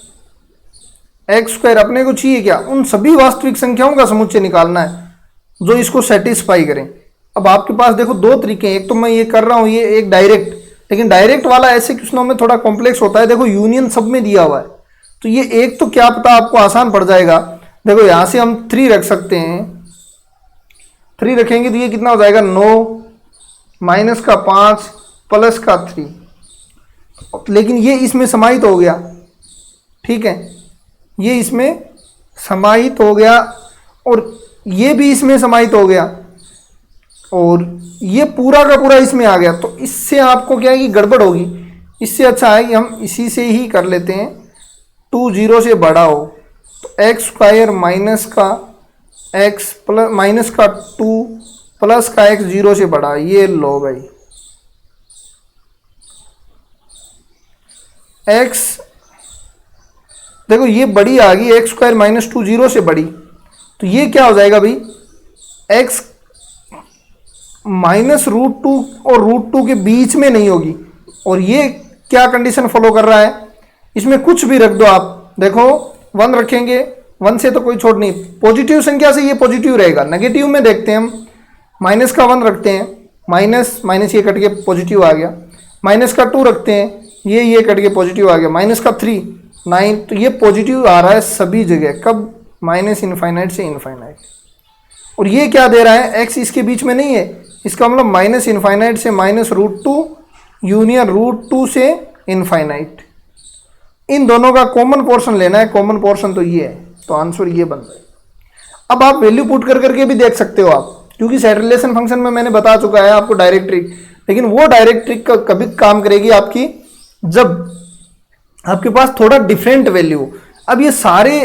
S1: एक्स स्क्वायर अपने को चाहिए क्या, उन सभी वास्तविक संख्याओं का समुच्चय निकालना है जो इसको सेटिस्फाई करें। अब आपके पास देखो दो तरीके हैं, एक तो मैं ये कर रहा हूं ये एक डायरेक्ट, लेकिन डायरेक्ट वाला ऐसे क्वेश्चनों में थोड़ा कॉम्प्लेक्स होता है। देखो यूनियन सब में दिया हुआ है, तो ये एक तो क्या पता आपको आसान पड़ जाएगा। देखो यहां से हम 3 रख सकते हैं, 3 रखेंगे तो ये कितना हो जाएगा 9 माइनस का 5 प्लस का 3, लेकिन ये इसमें समाहित हो गया, ठीक है, ये इसमें समाहित हो गया और ये भी इसमें समाहित हो गया और ये पूरा का पूरा इसमें आ गया। तो इससे आपको क्या है कि गड़बड़ होगी, इससे अच्छा है कि हम इसी से ही कर लेते हैं। 2 0 से बड़ा हो तो एक्स स्क्वायर माइनस का एक्स प्लस माइनस का 2 प्लस का एक्स 0 से बड़ा, ये लो भाई एक्स, देखो ये बड़ी आ गई एक्स स्क्वायर माइनस 2 0 से बड़ी, तो ये क्या हो जाएगा भाई एक्स माइनस रूट 2 और रूट 2 के बीच में नहीं होगी। और ये क्या कंडीशन फॉलो कर रहा है, इसमें कुछ भी रख दो आप, देखो 1 रखेंगे 1 से तो कोई छोड़ नहीं, पॉजिटिव संख्या से ये पॉजिटिव रहेगा। नेगेटिव में देखते हैं हम, माइनस का 1 रखते हैं, माइनस माइनस ये कट के पॉजिटिव आ गया, माइनस का 2 रखते हैं, ये कट के पॉजिटिव आ गया, माइनस का 3 9, तो ये पॉजिटिव आ रहा है सभी जगह, कब माइनस इनफाइनाइट से इनफाइनाइट। और ये क्या दे रहा है एक्स इसके बीच में नहीं है, इसका मतलब माइनस इनफाइनाइट से माइनस रूट 2 यूनियन रूट 2 से इनफाइनाइट, इन दोनों का कॉमन पोर्शन लेना है। कॉमन पोर्शन तो ये है, तो आंसर ये बन जाएगा। अब आप वैल्यू पुट कर करके भी देख सकते हो आप, क्योंकि सेट रिलेशन फंक्शन में मैंने बता चुका है आपको डायरेक्ट ट्रिक, लेकिन वो डायरेक्ट ट्रिक कभी काम करेगी आपकी जब आपके पास थोड़ा डिफरेंट वैल्यू। अब ये सारे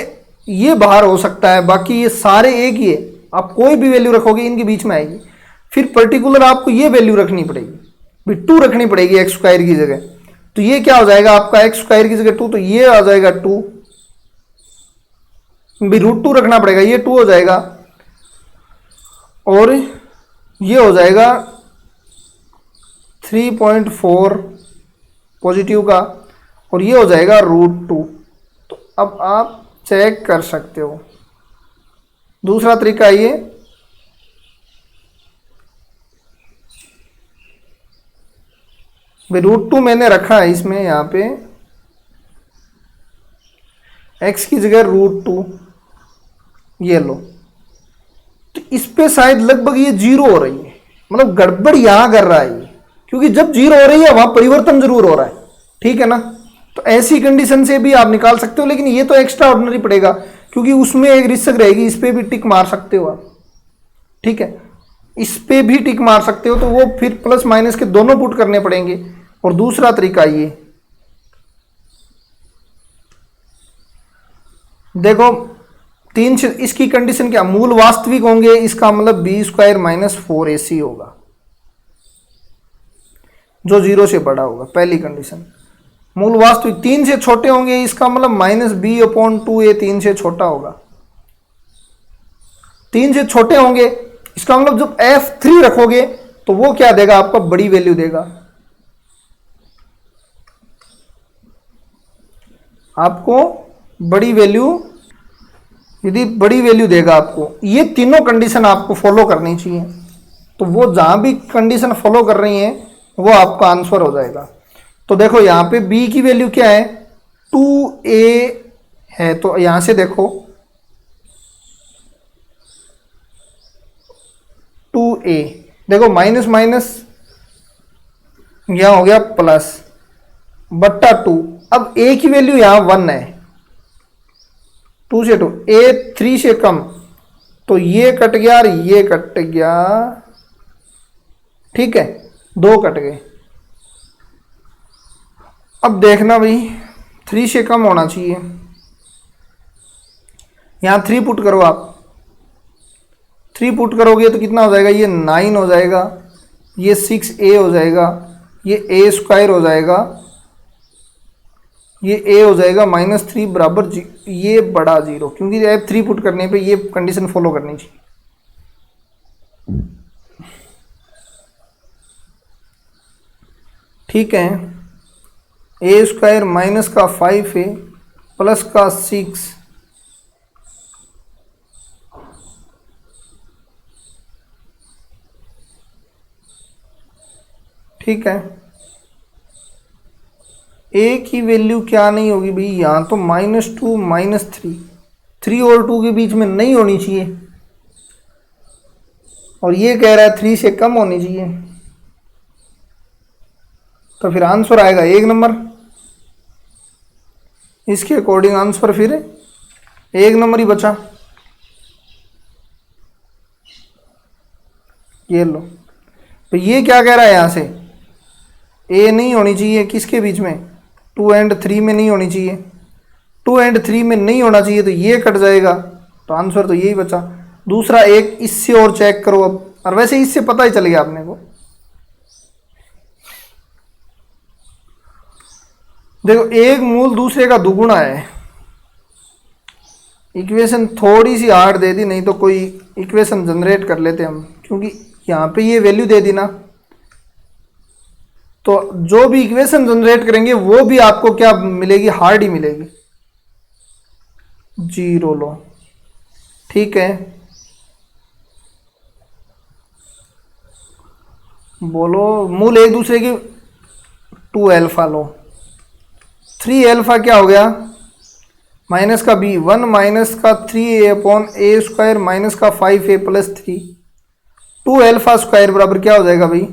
S1: ये बाहर हो सकता है, बाकी ये सारे एक ही है, आप कोई भी वैल्यू रखोगे इनके बीच में आएगी। फिर पर्टिकुलर आपको ये वैल्यू रखनी पड़ेगी, भी 2 रखनी पड़ेगी एक्स स्क्वायर की जगह, तो ये क्या हो जाएगा आपका एक्स स्क्वायर की जगह 2, तो ये आ जाएगा 2, भी √2 रखना पड़ेगा, ये 2 हो जाएगा, और ये हो जाएगा 3.4 पॉजिटिव का, और ये हो जाएगा √2। तो अब आप चेक कर सकते हो। दूसरा तरीका ये, √2 मैंने रखा है इसमें, यहाँ पे x की जगह √2, ये लो, तो इस पे शायद लगभग ये 0 हो रही है, मतलब गड़बड़ यहां कर रहा है ये, क्योंकि जब 0 हो रही है वहां परिवर्तन जरूर हो रहा है, ठीक है ना। तो ऐसी कंडीशन से भी आप निकाल सकते हो, लेकिन ये तो एक्स्ट्रा ऑर्डिनरी पड़ेगा, क्योंकि उसमें एक रिस्क रहेगी, इस पे भी टिक मार सकते हो आप, ठीक है, इस पे भी टिक मार सकते हो, तो वो फिर प्लस माइनस के दोनों पुट करने पड़ेंगे। और दूसरा तरीका ये देखो, 3 से इसकी कंडीशन क्या, मूल वास्तविक होंगे, इसका मतलब b² - 4ac होगा, जो 0 से बड़ा होगा, पहली कंडीशन। मूल वास्तविक 3 से छोटे होंगे, इसका मतलब -b/2a 3 से छोटा होगा। 3 से छोटे होंगे, इसका मतलब जब f3 रखोगे तो वो क्या देगा आपको, बड़ी वैल्यू देगा, आपको बड़ी वैल्यू, यदि बड़ी वैल्यू देगा आपको। ये तीनों कंडीशन आपको फॉलो करनी चाहिए, तो वो जहां भी कंडीशन फॉलो कर रही है वो आपका आंसर हो जाएगा। तो देखो यहाँ पे b की वैल्यू क्या है, 2a है, तो यहां से देखो 2a, देखो माइनस माइनस यहां हो गया प्लस बट्टा 2। अब a की वैल्यू यहां 1 है, 2 से 2, a 3 से कम, तो ये कट गया और ये कट गया, ठीक है, 2 कट गए। अब देखना भाई 3 से कम होना चाहिए, यहां 3 पुट करो आप, 3 पुट करोगे तो कितना हो जाएगा, ये 9 हो जाएगा, ये 6a हो जाएगा, ये a² हो जाएगा, ये a हो जाएगा -3 बराबर ये बड़ा 0, क्योंकि अब 3 पुट करने पे ये कंडीशन फॉलो करनी चाहिए। ठीक है, a² माइनस का 5 है प्लस का 6, ठीक है, a की वैल्यू क्या नहीं होगी भाई, यहां तो -2 -3, 3 और 2 के बीच में नहीं होनी चाहिए, और ये कह रहा है 3 से कम होनी चाहिए, तो फिर आंसर आएगा 1 नंबर। इसके अकॉर्डिंग आंसर फिर 1 नंबर ही बचा। ये लो, तो ये क्या कह रहा है यहां से, a नहीं होनी चाहिए किसके बीच में, 2 और 3 में नहीं होनी चाहिए, 2 और 3 में नहीं होना चाहिए, तो ये कट जाएगा, तो आंसर तो यही बचा। दूसरा एक इससे और चेक करो अब, और वैसे इससे पता ही चल गया आपने को। देखो एक मूल दूसरे का दुगुना है, इक्वेशन थोड़ी सी हार्ड दे दी, नहीं तो कोई इक्वेशन जनरेट कर लेते हम, क्योंकि यहाँ पे ये वैल्यू दे दी ना, तो जो भी इक्वेशन जनरेट करेंगे वो भी आपको क्या मिलेगी, हार्ड ही मिलेगी, 0 लो, ठीक है, बोलो मूल एक दूसरे की 2 अल्फा लो, 3 अल्फा क्या हो गया, माइनस का b 1 माइनस का 3a/a² माइनस का 5a + 3, 2 अल्फा स्क्वायर बराबर क्या हो जाएगा भाई,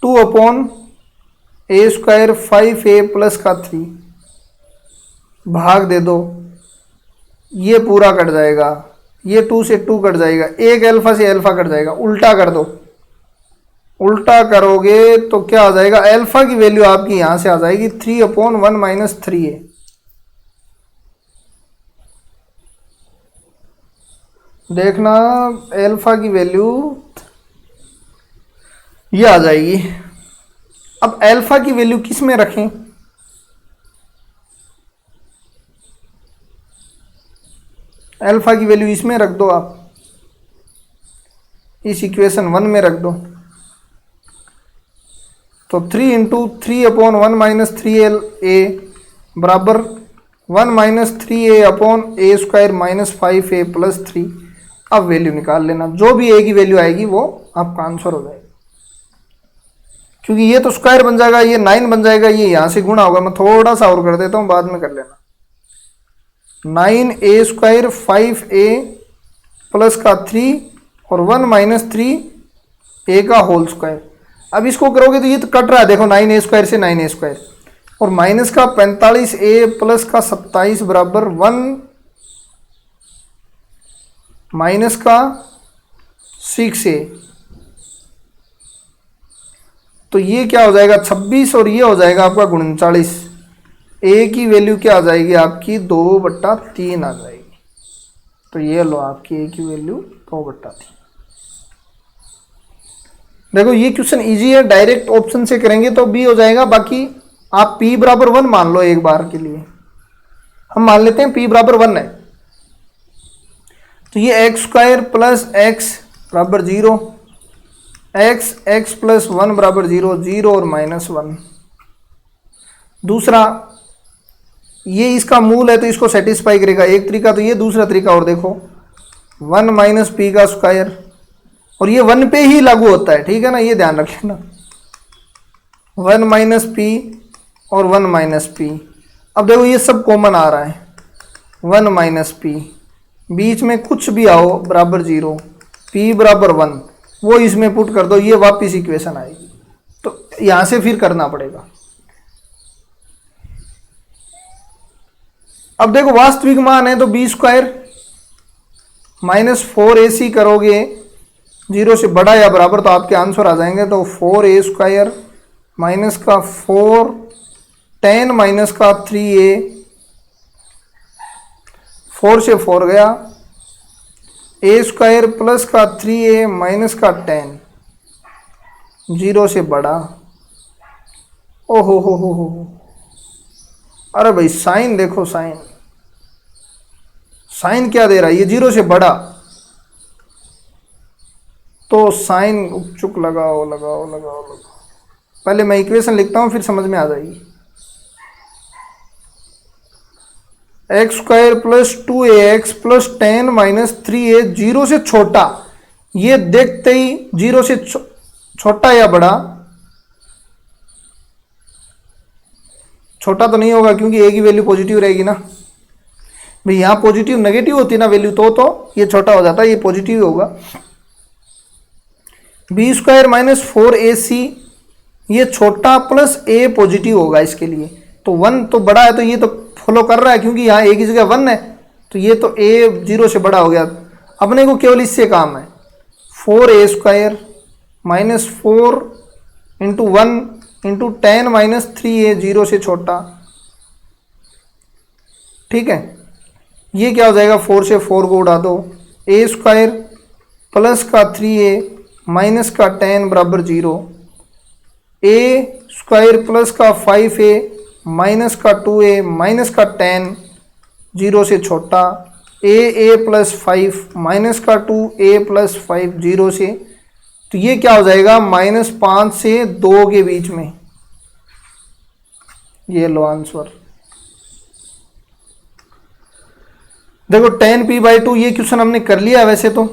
S1: 2/a² 5a + का 3, भाग दे दो, ये पूरा कट जाएगा, ये 2 से 2 कट जाएगा, एक अल्फा से अल्फा कट जाएगा, उल्टा कर दो, उल्टा करोगे तो क्या आ जाएगा, अल्फा की वैल्यू आपकी यहां से आ जाएगी 3/1 - 3a, देखना अल्फा की वैल्यू ये आ जाएगी अब अल्फा की वैल्यू किस में रखें? अल्फा की वैल्यू इसमें रख दो आप, इस इक्वेशन 1 में रख दो। तो 3 इंटू 3/1 माइनस 3 ए बराबर 1 minus 3a/a² minus 5a plus 3। अब वैल्यू निकाल लेना, जो भी ए की वैल्यू आएगी वो आपका आंसर हो जाएगा। क्योंकि ये तो स्क्वायर बन जाएगा, ये 9 बन जाएगा, ये यहां से गुणा होगा। मैं थोड़ा सा और कर देता हूं, बाद में कर लेना। 9a² 5a प्लस का 3 और 1 माइनस 3a का होल स्क्वायर। अब इसको करोगे तो ये तो कट रहा है, देखो 9a² से 9a² और माइनस का 45a प्लस का 27 बराबर 1 माइनस का 6a। तो ये क्या हो जाएगा 26 और ये हो जाएगा आपका 39। ए की वैल्यू क्या आ जाएगी आपकी 2/3 आ जाएगी। तो ये लो आपकी ए की वैल्यू 2/3। देखो ये क्वेश्चन इजी है, डायरेक्ट ऑप्शन से करेंगे तो बी हो जाएगा। बाकी आप p बराबर 1 मान लो, एक बार के लिए हम मान लेते हैं p बराबर 1 है। तो ये x² प्लस x बराबर 0, x प्लस 1 बराबर 0, 0 और माइनस 1। दूसरा ये इसका मूल है तो इसको सेटिस्फाई करेगा, एक तरीका। तो ये दूसरा तरीका और देखो, 1 माइनस पी का स्क्वायर, और ये 1 पे ही लागू होता है, ठीक है ना, ये ध्यान रख लेना। 1 माइनस पी और 1 माइनस पी। अब देखो ये सब कॉमन आ रहा है, 1 माइनस पी, बीच में कुछ भी आओ बराबर 0, p बराबर 1, वो इसमें पुट कर दो, ये वापिस इक्वेशन आएगी। तो यहां से फिर करना पड़ेगा। अब देखो वास्तविक मान है तो b² माइनस 4ac करोगे 0 से बड़ा या बराबर, तो आपके आंसर आ जाएंगे। तो 4a² माइनस का 4 10 माइनस का 3a, 4 से 4 गया, a² प्लस का 3a माइनस का 10, 0 से बड़ा। ओहो हो, अरे भाई साइन देखो, साइन क्या दे रहा है, ये 0 से बड़ा। तो साइन चुक लगाओ। पहले मैं इक्वेशन लिखता हूं, फिर समझ में आ जाएगी। x² plus 2ax plus 10 minus 3a 0 से छोटा। ये देखते ही 0 से छोटा या बड़ा, छोटा तो नहीं होगा क्योंकि a की वैल्यू पॉजिटिव रहेगी ना भाई। यहां पॉजिटिव नेगेटिव होती है ना वैल्यू, तो ये छोटा हो जाता है, ये पॉजिटिव होगा। b² माइनस 4ac, ये छोटा प्लस a पॉजिटिव होगा इसके लिए। तो 1 तो बड़ा है, तो ये तो फॉलो कर रहा है क्योंकि यहाँ a की जगह 1 है, तो ये तो a 0 से बड़ा हो गया। अपने को केवल इससे काम है, 4a² minus 4 into 1 into 10 minus 3a 0 से छोटा, ठीक है। ये क्या हो जाएगा, 4 से 4 को उड़ा दो, a² प्लस का 3a माइनस का 10 बराबर 0, a² प्लस का 5a माइनस का 2a माइनस का 10 0 से छोटा, a प्लस 5 माइनस का 2a प्लस 5 0 से। तो ये क्या हो जाएगा, -5 से 2 के बीच में। ये लो आंसर। देखो 10p/2 ये क्वेश्चन हमने कर लिया वैसे तो,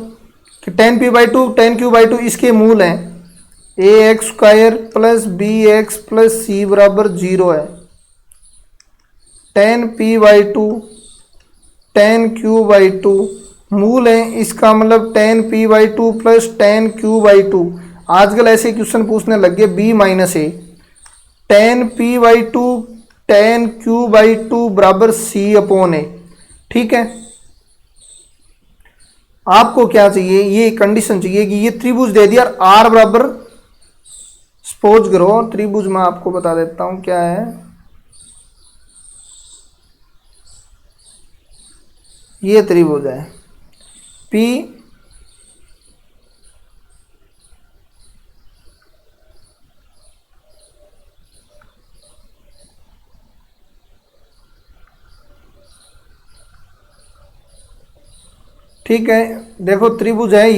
S1: कि 10p/2 10q/2 इसके मूल हैं, ax² plus bx plus c बराबर 0 है। 10p/2 10q/2 मूल है, इसका मतलब 10p/2 प्लस 10q/2। आजकल ऐसे क्वेश्चन पूछने लग गए b-a, 10p/2 10q/2 बराबर c/a, ठीक है। आपको क्या चाहिए, ये कंडीशन चाहिए कि ये त्रिभुज दे दिया, r बराबर, सपोज करो त्रिभुज में आपको बता देता हूं क्या है। ये त्रिभुज है P ठीक है, देखो त्रिभुज है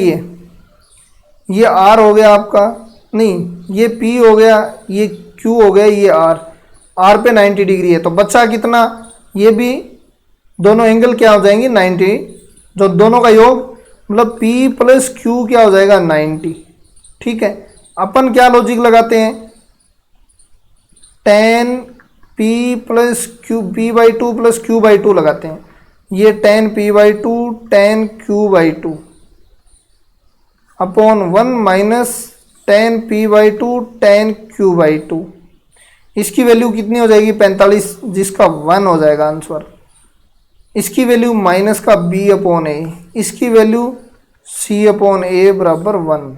S1: ये आर हो गया आपका, नहीं ये पी हो गया, ये क्यू हो गया, ये आर पे 90 डिग्री है, तो बचा कितना, ये भी दोनों एंगल क्या हो जाएंगे 90, जो दोनों का योग मतलब पी प्लस क्यू क्या हो जाएगा 90। ठीक है, अपन क्या लॉजिक लगाते हैं, ten P plus Q P by two plus Q by two लगाते हैं, ये ten P by two ten Q by two upon 1 minus ten P by two ten Q by two, इसकी वैल्यू कितनी हो जाएगी 45, जिसका 1 हो जाएगा आंसर। इसकी वैल्यू माइनस का बी अपॉन ए, इसकी वैल्यू सी अपॉन ए बराबर 1,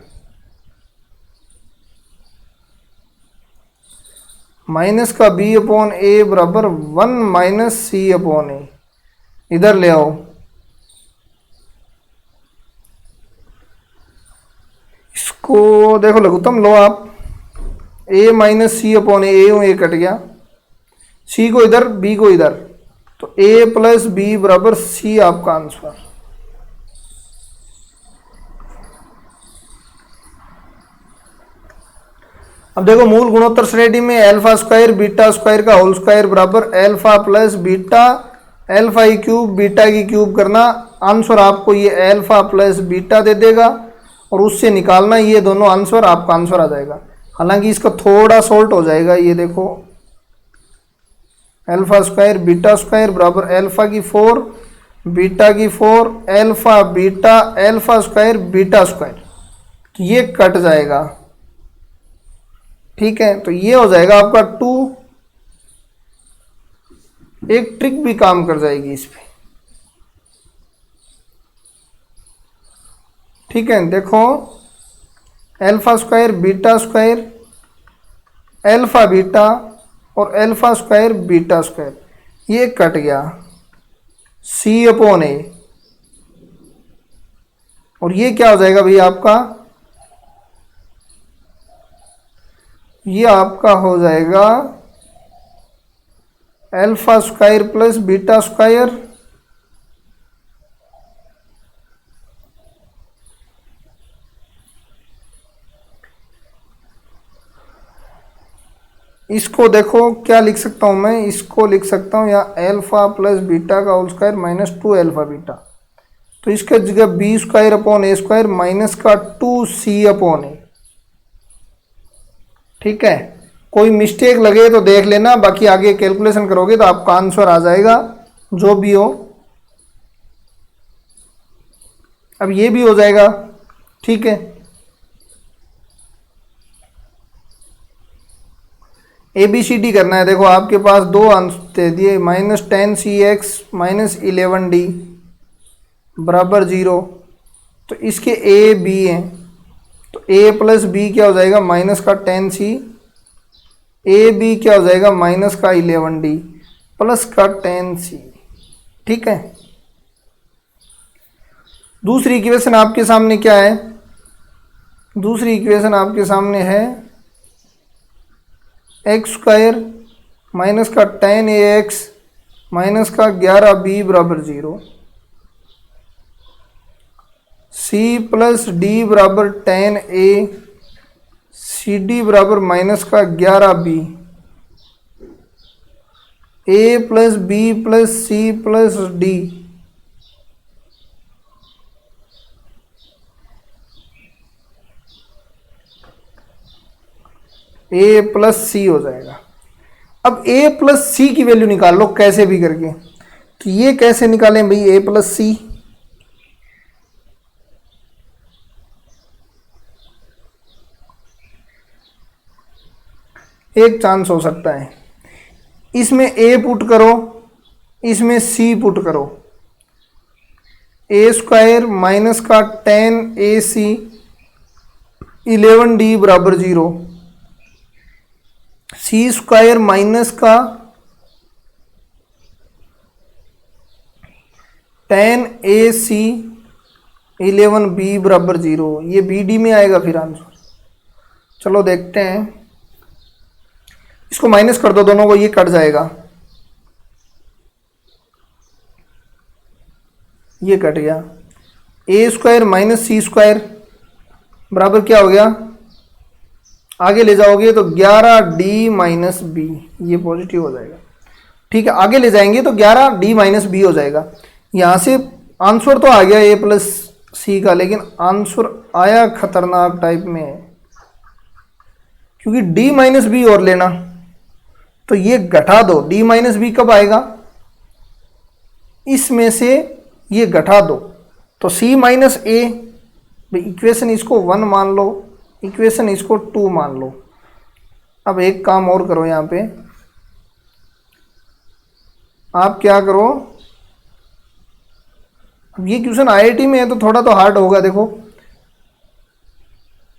S1: माइनस का बी अपॉन ए बराबर 1 माइनस सी अपॉन ए, इधर ले आओ, इसको देखो लघुत्तम लो आप, ए माइनस सी अपॉन ए कट गया, सी को इधर बी को इधर, तो ए प्लस बी बराबर सी आपका आंसर। अब देखो मूल गुणोत्तर श्रेणी में अल्फा स्क्वायर बीटा स्क्वायर का होल स्क्वायर बराबर अल्फा प्लस बीटा, अल्फा की क्यूब बीटा की क्यूब करना, आंसर आपको ये अल्फा प्लस बीटा दे देगा और उससे निकालना, ये दोनों आंसर आपका आंसर आ जाएगा। हालांकि इसका थोड़ा सॉल्ट हो जाएगा, ये देखो अल्फा स्क्वायर बीटा स्क्वायर बराबर अल्फा की 4 बीटा की 4 alpha beta alpha square beta square, तो ये कट जाएगा। ठीक है, तो ये हो जाएगा आपका 2, एक ट्रिक भी काम कर जाएगी इस पे। ठीक है, देखो alpha square beta square alpha beta और अल्फा स्क्वायर बीटा स्क्वायर, ये कट गया, सी अपॉन ए, और ये क्या हो जाएगा भाई आपका, ये आपका हो जाएगा alpha square plus beta square इसको देखो क्या लिख सकता हूं मैं, इसको लिख सकता हूं यहाँ अल्फा प्लस बीटा का whole square minus 2 alpha beta, तो इसका जगह B square upon A square minus का 2 अपॉन ए। ठीक है, कोई मिस्टेक लगे तो देख लेना, बाकी आगे कैलकुलेशन करोगे तो आपका आंसर आ जाएगा जो भी हो। अब ये भी हो जाएगा। ठीक है, ABCD करना है। देखो आपके पास दो आंसर दे दिए, -10CX -11D बराबर 0, तो इसके A B हैं, तो A प्लस बी क्या हो जाएगा माइनस का 10C, ए बी क्या हो जाएगा माइनस का 11D प्लस का 10C। ठीक है, दूसरी इक्वेशन आपके सामने क्या है, दूसरी इक्वेशन आपके सामने है एक्स स्क्वायर माइनस का 10AX माइनस का 11B बराबर 0, C प्लस डी बराबर 10A CD बराबर माइनस का 11B, A plus B plus C plus D, A plus C हो जाएगा। अब A प्लस C की वैल्यू निकाल लो कैसे भी करके, तो ये कैसे निकालें भाई A प्लस C, एक चांस हो सकता है, इसमें A पुट करो, इसमें C पुट करो, A स्क्वायर माइनस का 10AC 11D बराबर 0, C स्क्वायर माइनस का 10AC 11B बराबर 0, ये BD में आएगा फिर आंसर। चलो देखते हैं, इसको माइनस कर दो दोनों को, ये कट जाएगा, ये कट गया, ए स्क्वायर माइनस सी स्क्वायर बराबर क्या हो गया, आगे ले जाओगे तो 11d माइनस बी, ये पॉजिटिव हो जाएगा। ठीक है, आगे ले जाएंगे तो 11d माइनस बी हो जाएगा। यहाँ से आंसर तो आ गया ए प्लस सी का, लेकिन आंसर आया खतरनाक टाइप में है, क्योंकि d माइनस बी और लेना, तो ये घटा दो। d माइनस बी कब आएगा, इसमें से ये घटा दो, तो c माइनस ए, इक्वेशन इसको 1 मान लो, इक्वेशन इसको 2 मान लो। अब एक काम और करो, यहाँ पे आप क्या करो, अब ये क्वेश्चन आईआईटी में है तो थोड़ा तो हार्ड होगा, देखो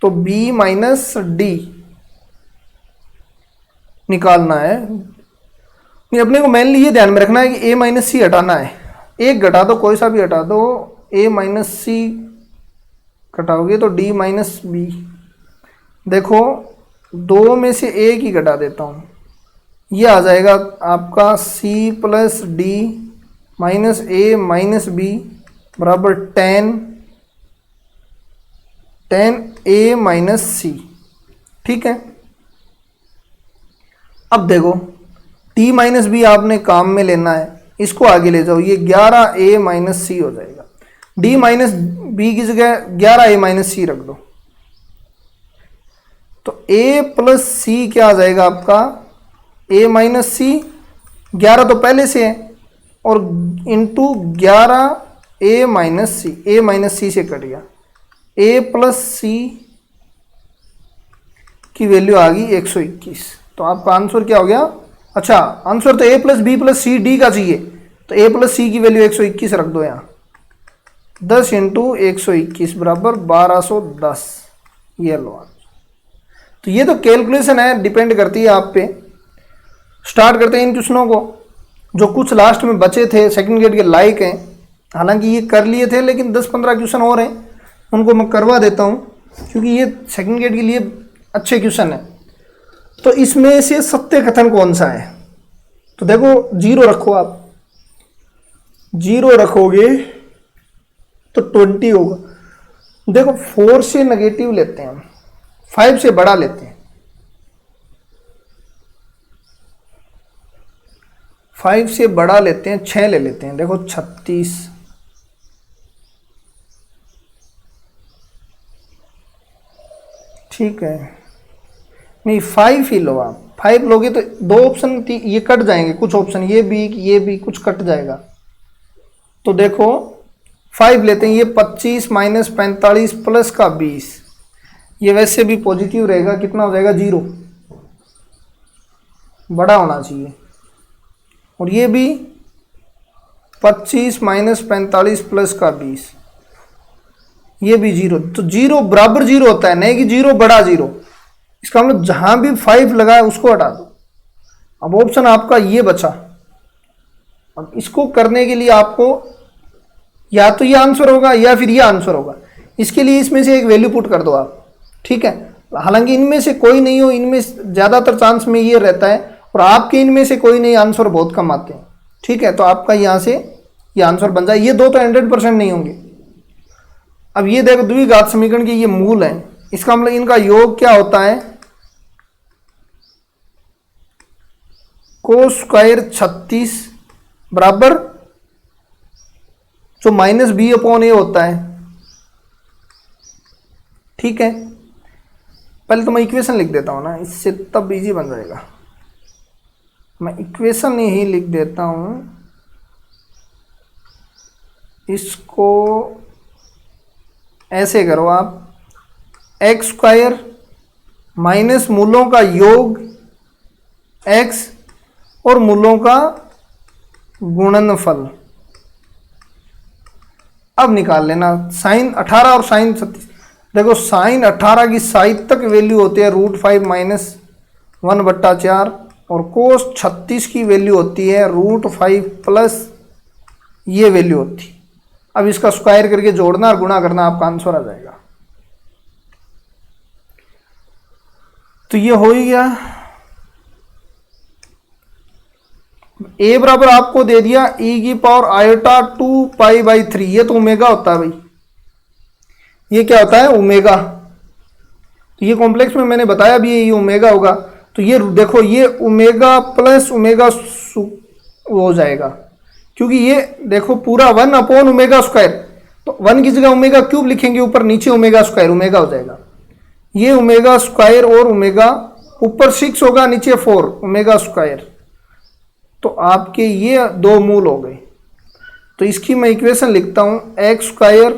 S1: तो b माइनस डी निकालना है। नहीं, अपने को मेनली ये ध्यान में रखना है कि a माइनस सी हटाना है, एक घटा दो, कोई सा भी हटा दो, a माइनस सी घटाओगे तो d माइनस बी। देखो दो में से एक ही घटा देता हूँ, ये आ जाएगा आपका c प्लस डी माइनस ए माइनस बी बराबर 10 a माइनस सी। ठीक है, अब देखो t माइनस बी आपने काम में लेना है, इसको आगे ले जाओ, ये 11a माइनस सी हो जाएगा। d माइनस बी की जगह 11a माइनस सी रख दो, तो a प्लस सी क्या आ जाएगा आपका, a माइनस सी, 11 तो पहले से है, और into 11a minus C, a minus C से कट गया, a प्लस सी की वैल्यू आ गई 121। तो आपका आंसर क्या हो गया, अच्छा आंसर तो a plus B plus C D का चाहिए, तो a प्लस सी की वैल्यू 121 रख दो यहाँ, 10 इंटू 121 बराबर 1210, ये लो आंसर। तो ये तो कैलकुलेशन है, डिपेंड करती है आप पे। स्टार्ट करते हैं इन क्वेश्चनों को, जो कुछ लास्ट में बचे थे सेकंड ग्रेड के लायक हैं, हालांकि ये कर लिए थे लेकिन 10-15 क्वेश्चन और हैं, उनको मैं करवा देता हूँ, क्योंकि ये सेकंड ग्रेड के लिए अच्छे क्वेश्चन है। तो इसमें से सत्य कथन कौन सा है, तो देखो 0 रखो, आप 0 रखोगे तो 20 होगा। देखो 4 से नेगेटिव लेते हैं हम, 5 से बड़ा लेते हैं, 5 से बड़ा लेते हैं, 6 ले लेते हैं। देखो 36, ठीक है, नहीं 5 ही लो आप, 5 लोगे तो दो ऑप्शन ये कट जाएंगे, कुछ ऑप्शन ये भी कुछ कट जाएगा। तो देखो 5 लेते हैं, ये 25 माइनस 45 प्लस का 20, ये वैसे भी पॉजिटिव रहेगा, कितना हो जाएगा 0, बड़ा होना चाहिए। और ये भी 25 माइनस 45 प्लस का 20, ये भी 0, तो 0 बराबर 0 होता है, नहीं कि 0 बड़ा 0। इसका मतलब जहां भी 5 लगा है उसको हटा दो। अब ऑप्शन आपका ये बचा, अब इसको करने के लिए आपको या तो ये आंसर होगा या फिर ये आंसर होगा, इसके लिए इसमें से एक वैल्यू पुट कर दो आप। ठीक है, हालांकि इनमें से कोई नहीं हो, इनमें ज़्यादातर चांस में ये रहता है, और आपके इनमें से कोई नहीं, आंसर बहुत कम आते हैं। ठीक है, तो आपका यहाँ से ये आंसर बन जाए, ये दो तो 100% नहीं होंगे। अब ये देखो द्विघात समीकरण के ये मूल हैं, इसका मतलब इनका योग क्या होता है, कोस स्क्वायर 36 बराबर जो माइनस बी अपॉन ए होता है। ठीक है, पहले तो मैं इक्वेशन लिख देता हूं ना, इससे तब इजी बन जाएगा। मैं इक्वेशन ही लिख देता हूं, इसको ऐसे करो आप, एक्स स्क्वायर माइनस मूलों का योग एक्स और मूलों का गुणनफल। अब निकाल लेना साइन 18 और साइन 36। देखो साइन 18 की साइड तक वैल्यू होती है √5 माइनस 1/4, और कोस 36 की वैल्यू होती है √5 प्लस ये वैल्यू होती है। अब इसका स्क्वायर करके जोड़ना और गुणा करना, आपका आंसर आ जाएगा। तो ये हो ही गया। ए बराबर आपको दे दिया e की पावर आयोटा 2 पाई/3, ये तो ओमेगा होता है भाई, ये क्या होता है ओमेगा। तो ये कॉम्प्लेक्स में मैंने बताया भी है ये ओमेगा होगा। तो ये देखो ये ओमेगा प्लस ओमेगा हो जाएगा, क्योंकि ये देखो पूरा 1/ओमेगा²। तो 1 की जगह ओमेगा क्यूब लिखेंगे, ऊपर नीचे ओमेगा² ओमेगा हो जाएगा। ये ओमेगा² और ओमेगा ऊपर 6 होगा नीचे 4 ओमेगा²। तो आपके ये दो मूल हो गए। तो इसकी मैं इक्वेशन लिखता हूं x²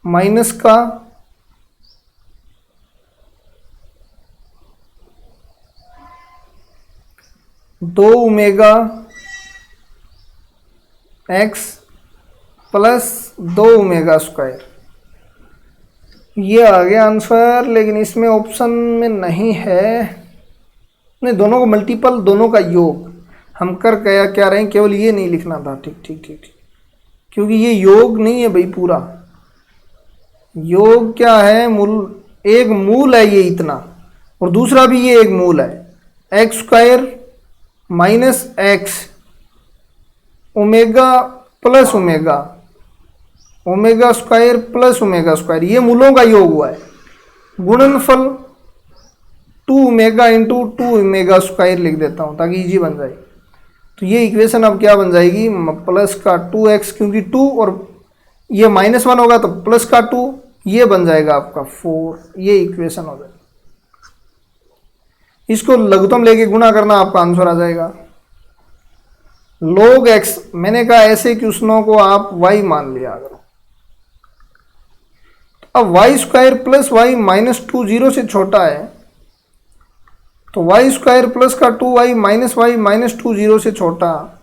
S1: माइनस का 2 ओमेगा x प्लस 2 ओमेगा²। ये आ गया आंसर, लेकिन इसमें ऑप्शन में नहीं है। नहीं, दोनों को मल्टीपल, दोनों का योग हम कर क्या रहे हैं, केवल ये नहीं लिखना था। ठीक ठीक ठीक ठीक, क्योंकि ये योग नहीं है भाई पूरा। योग क्या है, मूल, एक मूल है ये इतना, और दूसरा भी ये एक मूल है x² minus x omega plus omega ओमेगा² प्लस ओमेगा²। ये मूलों का योग हुआ है। गुणनफल 2 ओमेगा इंटू 2 ओमेगा² लिख देता हूं ताकि इजी बन जाए। तो ये इक्वेशन अब क्या बन जाएगी, प्लस का 2x, क्योंकि 2 और ये -1 होगा तो प्लस का 2, ये बन जाएगा आपका 4। ये इक्वेशन हो जाएगी। इसको लघुत्तम लेके गुणा करना, आपका आंसर आ जाएगा log x। मैंने कहा ऐसे क्वेश्चनों को आप y मान लिया करो। अब y² प्लस y माइनस 2 0 से छोटा है, तो y² प्लस का 2y माइनस y माइनस 2 0 से छोटा,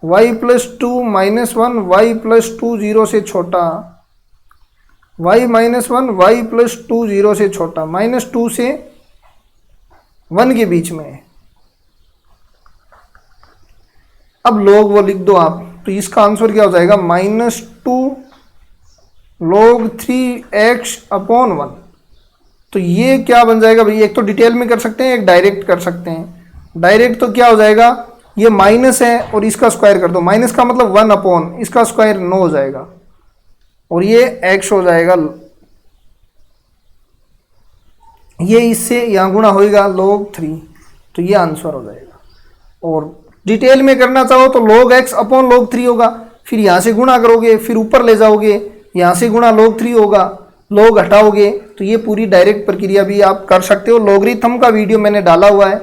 S1: y plus 2 minus 1 y plus 2 0 से छोटा, y माइनस 1 y प्लस 2 0 से छोटा, -2 से 1 के बीच में है। अब log वो लिख दो आप, तो इसका आंसर क्या हो जाएगा, -2 log 3x/1। तो ये क्या बन जाएगा भाई, एक तो डिटेल में कर सकते हैं, एक डायरेक्ट कर सकते हैं। डायरेक्ट तो क्या हो जाएगा, ये माइनस है और इसका स्क्वायर कर दो, माइनस का मतलब 1/, इसका स्क्वायर 9 हो जाएगा, और ये x हो जाएगा। ये इससे यहाँ गुणा होएगा log 3, तो ये आंसर हो जाएगा। और डिटेल में करना चाहो तो log x/log 3 होगा, फिर यहाँ से गुणा करोगे, फिर ऊपर ले जाओगे, यहाँ से गुणा log 3 होगा, log हटाओगे। तो ये पूरी डायरेक्ट प्रक्रिया भी आप कर सकते हो। लॉगरिथम का वीडियो मैंने डाला हुआ है,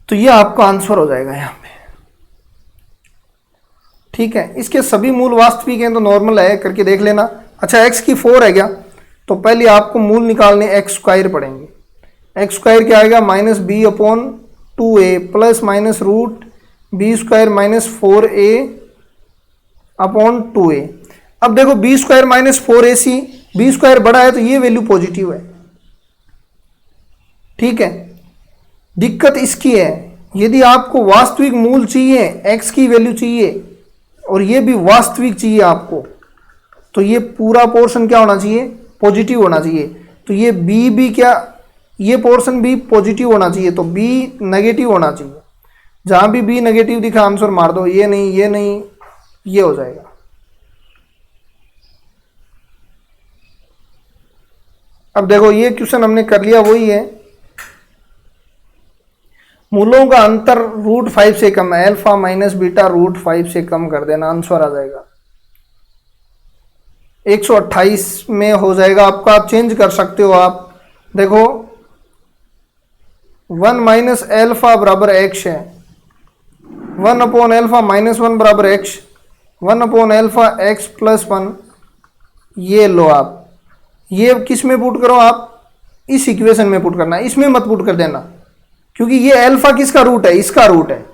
S1: तो ये आपका आंसर हो जाएगा यहाँ पे। ठीक है, इसके सभी मूल वास्तविक हैं तो नॉर्मल है, करके देख लेना। अच्छा, x की 4 है क्या, तो पहले आपको मूल निकालने x² पड़ेंगे। x² क्या आएगा, -b/2a plus minus root b² minus 4a/2a। अब देखो b² माइनस 4ac, b² बड़ा है तो ये वैल्यू पॉजिटिव है। ठीक है, दिक्कत इसकी है, यदि आपको वास्तविक मूल चाहिए, x की वैल्यू चाहिए और ये भी वास्तविक चाहिए आपको, तो ये पूरा पोर्शन क्या होना चाहिए, पॉजिटिव होना चाहिए। तो ये b भी क्या, ये पोर्शन भी पॉजिटिव होना चाहिए, तो b नेगेटिव होना चाहिए। जहां भी b नेगेटिव दिखा आंसर मार दो, ये नहीं, ये नहीं, ये हो जाएगा। अब देखो ये क्वेश्चन हमने कर लिया, वही है, मूलों का अंतर √5 से कम है, अल्फा माइनस बीटा √5 से कम कर देना, आंसर आ जाएगा 128 में हो जाएगा आपका। आप चेंज कर सकते हो, आप देखो 1 माइनस एल्फा बराबर x है, 1/α माइनस 1 बराबर x, 1/α x प्लस 1। ये लो आप, ये किस में पुट करो, आप इस इक्वेशन में पुट करना, इसमें मत पुट कर देना, क्योंकि ये अल्फा किसका रूट है, इसका रूट है।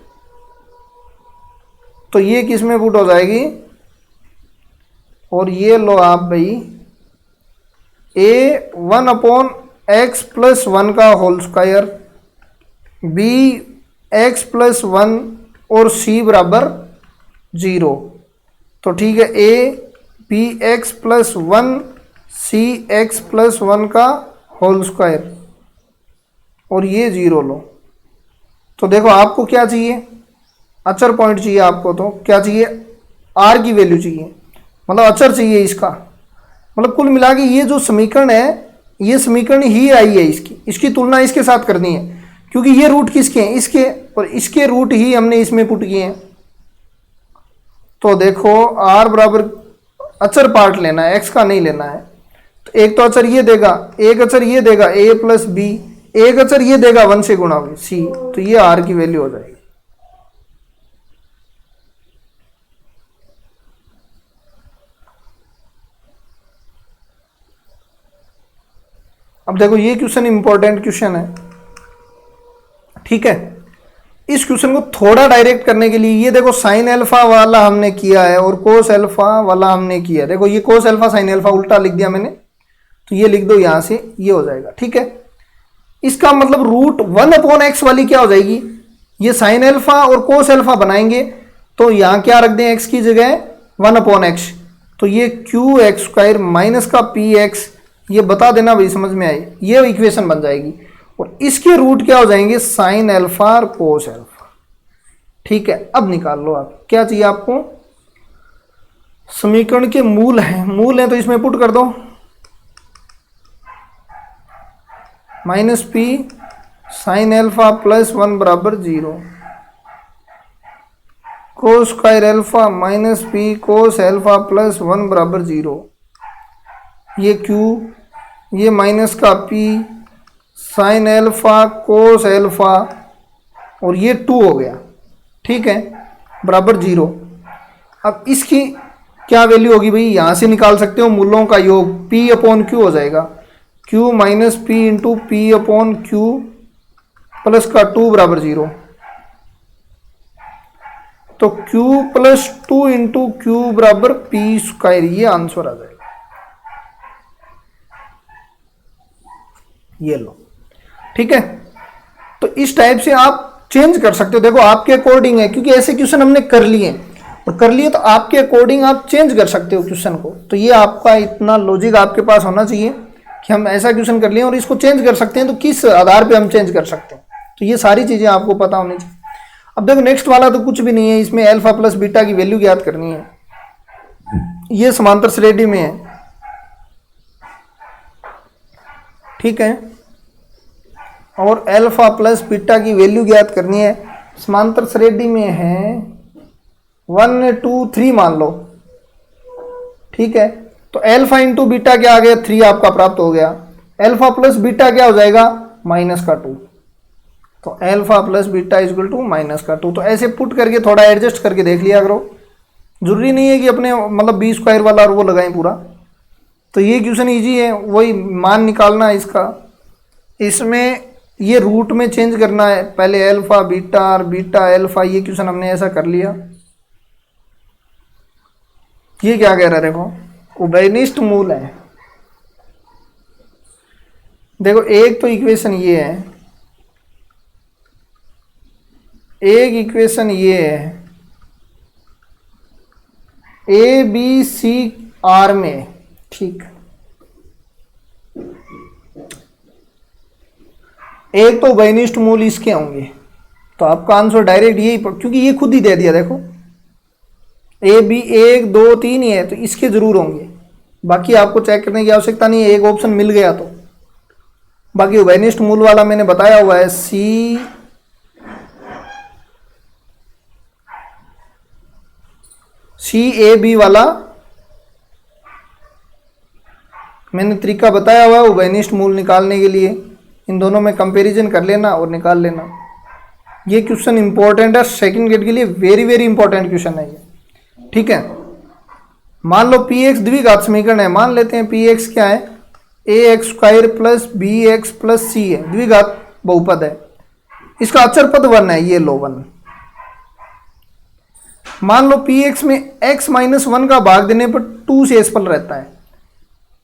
S1: तो ये किस में पुट हो जाएगी, और ये लो आप भाई a 1/x प्लस 1 का whole square, b x plus 1 और c बराबर 0। तो ठीक है, a b x plus 1 c x plus 1 का होल स्क्वायर, और ये 0 लो। तो देखो आपको क्या चाहिए, अचर पॉइंट चाहिए आपको, तो क्या चाहिए, r की वैल्यू चाहिए, मतलब अचर चाहिए इसका। मतलब कुल मिला के ये जो समीकरण है, ये समीकरण ही आई है, इसकी तुलना इसके साथ करनी है, क्योंकि ये रूट किसके हैं, इसके, और इसके रूट ही हमने इसमें पुट किए हैं। तो देखो r बराबर अचर पार्ट लेना है, x का नहीं लेना है। तो एक तो अचर ये देगा, एक अचर ये देगा a प्लस बी, एक अचर ये देगा 1 से गुणा हुई c, तो ये r की वैल्यू हो जाएगी। अब देखो ये क्वेश्चन इंपॉर्टेंट क्वेश्चन है, ठीक है। इस क्वेश्चन को थोड़ा डायरेक्ट करने के लिए ये देखो साइन अल्फा वाला हमने किया है और कोस अल्फा वाला हमने किया है। देखो ये कोस अल्फा साइन अल्फा उल्टा लिख दिया मैंने, तो ये लिख दो यहां से, ये हो जाएगा, ठीक है। इसका मतलब रूट 1/x वाली क्या हो जाएगी, ये साइन अल्फा और कोस अल्फा बनाएंगे, तो यहां क्या रख दें x की जगह 1/x, तो ये qx² माइनस का px, ये बता देना भाई समझ में आई, ये इक्वेशन बन जाएगी। और इसके रूट क्या हो जाएंगे, साइन अल्फा और कोस अल्फा, ठीक है। अब निकाल लो आप, क्या चाहिए आपको, समीकरण के मूल हैं तो इसमें पुट कर दो, minus P sine alpha plus 1 बराबर 0, cos square alpha minus P cos alpha plus 1 बराबर 0, ये q, ये माइनस का p sine alpha cos alpha, और ये 2 हो गया, ठीक है, बराबर 0। अब इसकी क्या वैल्यू होगी भाई, यहां से निकाल सकते हो, मूलों का योग p/q हो जाएगा, q minus P into p/q plus का 2 बराबर 0, तो q प्लस 2 इंटू क्यू बराबर p², ये आंसर आ जाएगा। ये लो, ठीक है। तो इस टाइप से आप चेंज कर सकते हो, देखो आपके अकॉर्डिंग है, क्योंकि ऐसे क्वेश्चन हमने कर लिए, और कर लिए तो आपके अकॉर्डिंग आप चेंज कर सकते हो क्वेश्चन को। तो ये आपका इतना लॉजिक आपके पास होना चाहिए कि हम ऐसा क्वेश्चन कर लिए और इसको चेंज कर सकते हैं, तो किस आधार पे हम चेंज कर सकते हैं, तो ये सारी चीजें आपको पता होनी चाहिए। अब देखो नेक्स्ट वाला तो कुछ भी नहीं है, इसमें अल्फा प्लस बीटा की वैल्यू ज्ञात करनी है, ये समांतर श्रेणी में है, ठीक है, और अल्फा प्लस बीटा की वैल्यू ज्ञात करनी है, समांतर श्रेणी में है 1 2 3 मान लो, ठीक है। तो अल्फा इंटू बीटा क्या आ गया, 3 आपका प्राप्त हो गया, अल्फा प्लस बीटा क्या हो जाएगा, माइनस का 2, तो alpha plus beta equal to minus का 2। तो ऐसे पुट करके थोड़ा एडजस्ट करके देख लिया करो, जरूरी नहीं है कि अपने मतलब b² वाला और वो लगाएं पूरा। तो ये क्वेश्चन इजी है, वही मान निकालना है इसका, इसमें ये रूट में चेंज करना है, पहले अल्फा बीटा और बीटा अल्फा, ये क्वेश्चन हमने ऐसा कर लिया। ये क्या कह रहा है, देखो उभयनिष्ठ मूल है, देखो एक तो इक्वेशन ये है, एक इक्वेशन ये है, ए बी सी आर में, ठीक, एक तो उभयनिष्ठ मूल इसके होंगे, तो आपका आंसर डायरेक्ट यही, क्योंकि ये खुद ही दे दिया, देखो ए बी 1 2 3 ही है, तो इसके जरूर होंगे, बाकी आपको चेक करने की आवश्यकता नहीं है, एक ऑप्शन मिल गया तो। बाकी उभयनिष्ठ मूल वाला मैंने बताया हुआ है, सी ए बी वाला मैंने तरीका बताया हुआ है उभयनिष्ठ मूल निकालने के लिए, इन दोनों में कंपैरिजन कर लेना और निकाल लेना। ये क्वेश्चन इंपॉर्टेंट है, सेकंड ग्रेड के लिए वेरी वेरी इंपॉर्टेंट क्वेश्चन है ये, ठीक है। मान लो px द्विघात समीकरण है, मान लेते हैं px क्या है, ax² plus bx plus c है, द्विघात बहुपद है, इसका अचर पद 1 है, ये लो 1। मान लो px में x माइनस 1 का भाग देने पर 2 शेषफल रहता है,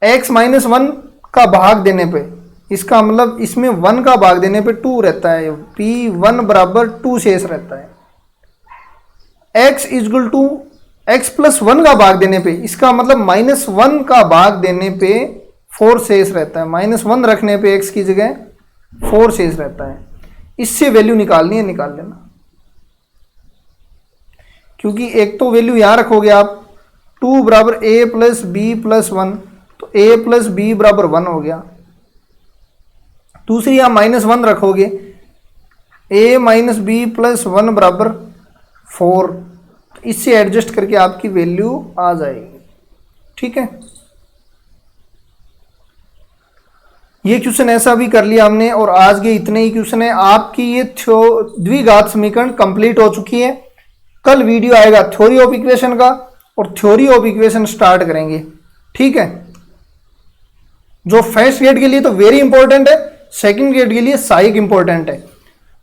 S1: x माइनस 1 का भाग देने पे, इसका मतलब इसमें 1 का भाग देने पे 2 रहता है, p1 बराबर 2 शेष रहता है। x equal to x plus 1 का भाग देने पे, इसका मतलब माइनस 1 का भाग देने पे 4 शेष रहता है, माइनस 1 रखने पे x की जगह 4 शेष रहता है। इससे वैल्यू निकालनी है, निकाल लेना, क्योंकि एक तो वैल्यू यहां रखोगे आप 2 बराबर a प्लस बी प्लस 1, तो तो a प्लस बी बराबर 1 हो गया। दूसरी आप -1 रखोगे, a माइनस बी प्लस 1 बराबर 4, इससे एडजस्ट करके आपकी वैल्यू आ जाएगी। ठीक है, ये क्वेश्चन ऐसा भी कर लिया हमने, और आज के इतने ही क्वेश्चन है। आपकी ये द्विघात समीकरण कंप्लीट हो चुकी है। कल वीडियो आएगा थ्योरी ऑफ इक्वेशन का, और थ्योरी ऑफ इक्वेशन स्टार्ट करेंगे। ठीक है, जो फर्स्ट ग्रेड के लिए तो वेरी इंपॉर्टेंट है, सेकंड ग्रेड के लिए सहायक इंपॉर्टेंट है।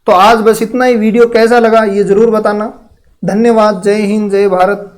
S1: तो आज बस इतना ही। वीडियो कैसा लगा ये जरूर बताना। धन्यवाद। जय हिंद, जय भारत।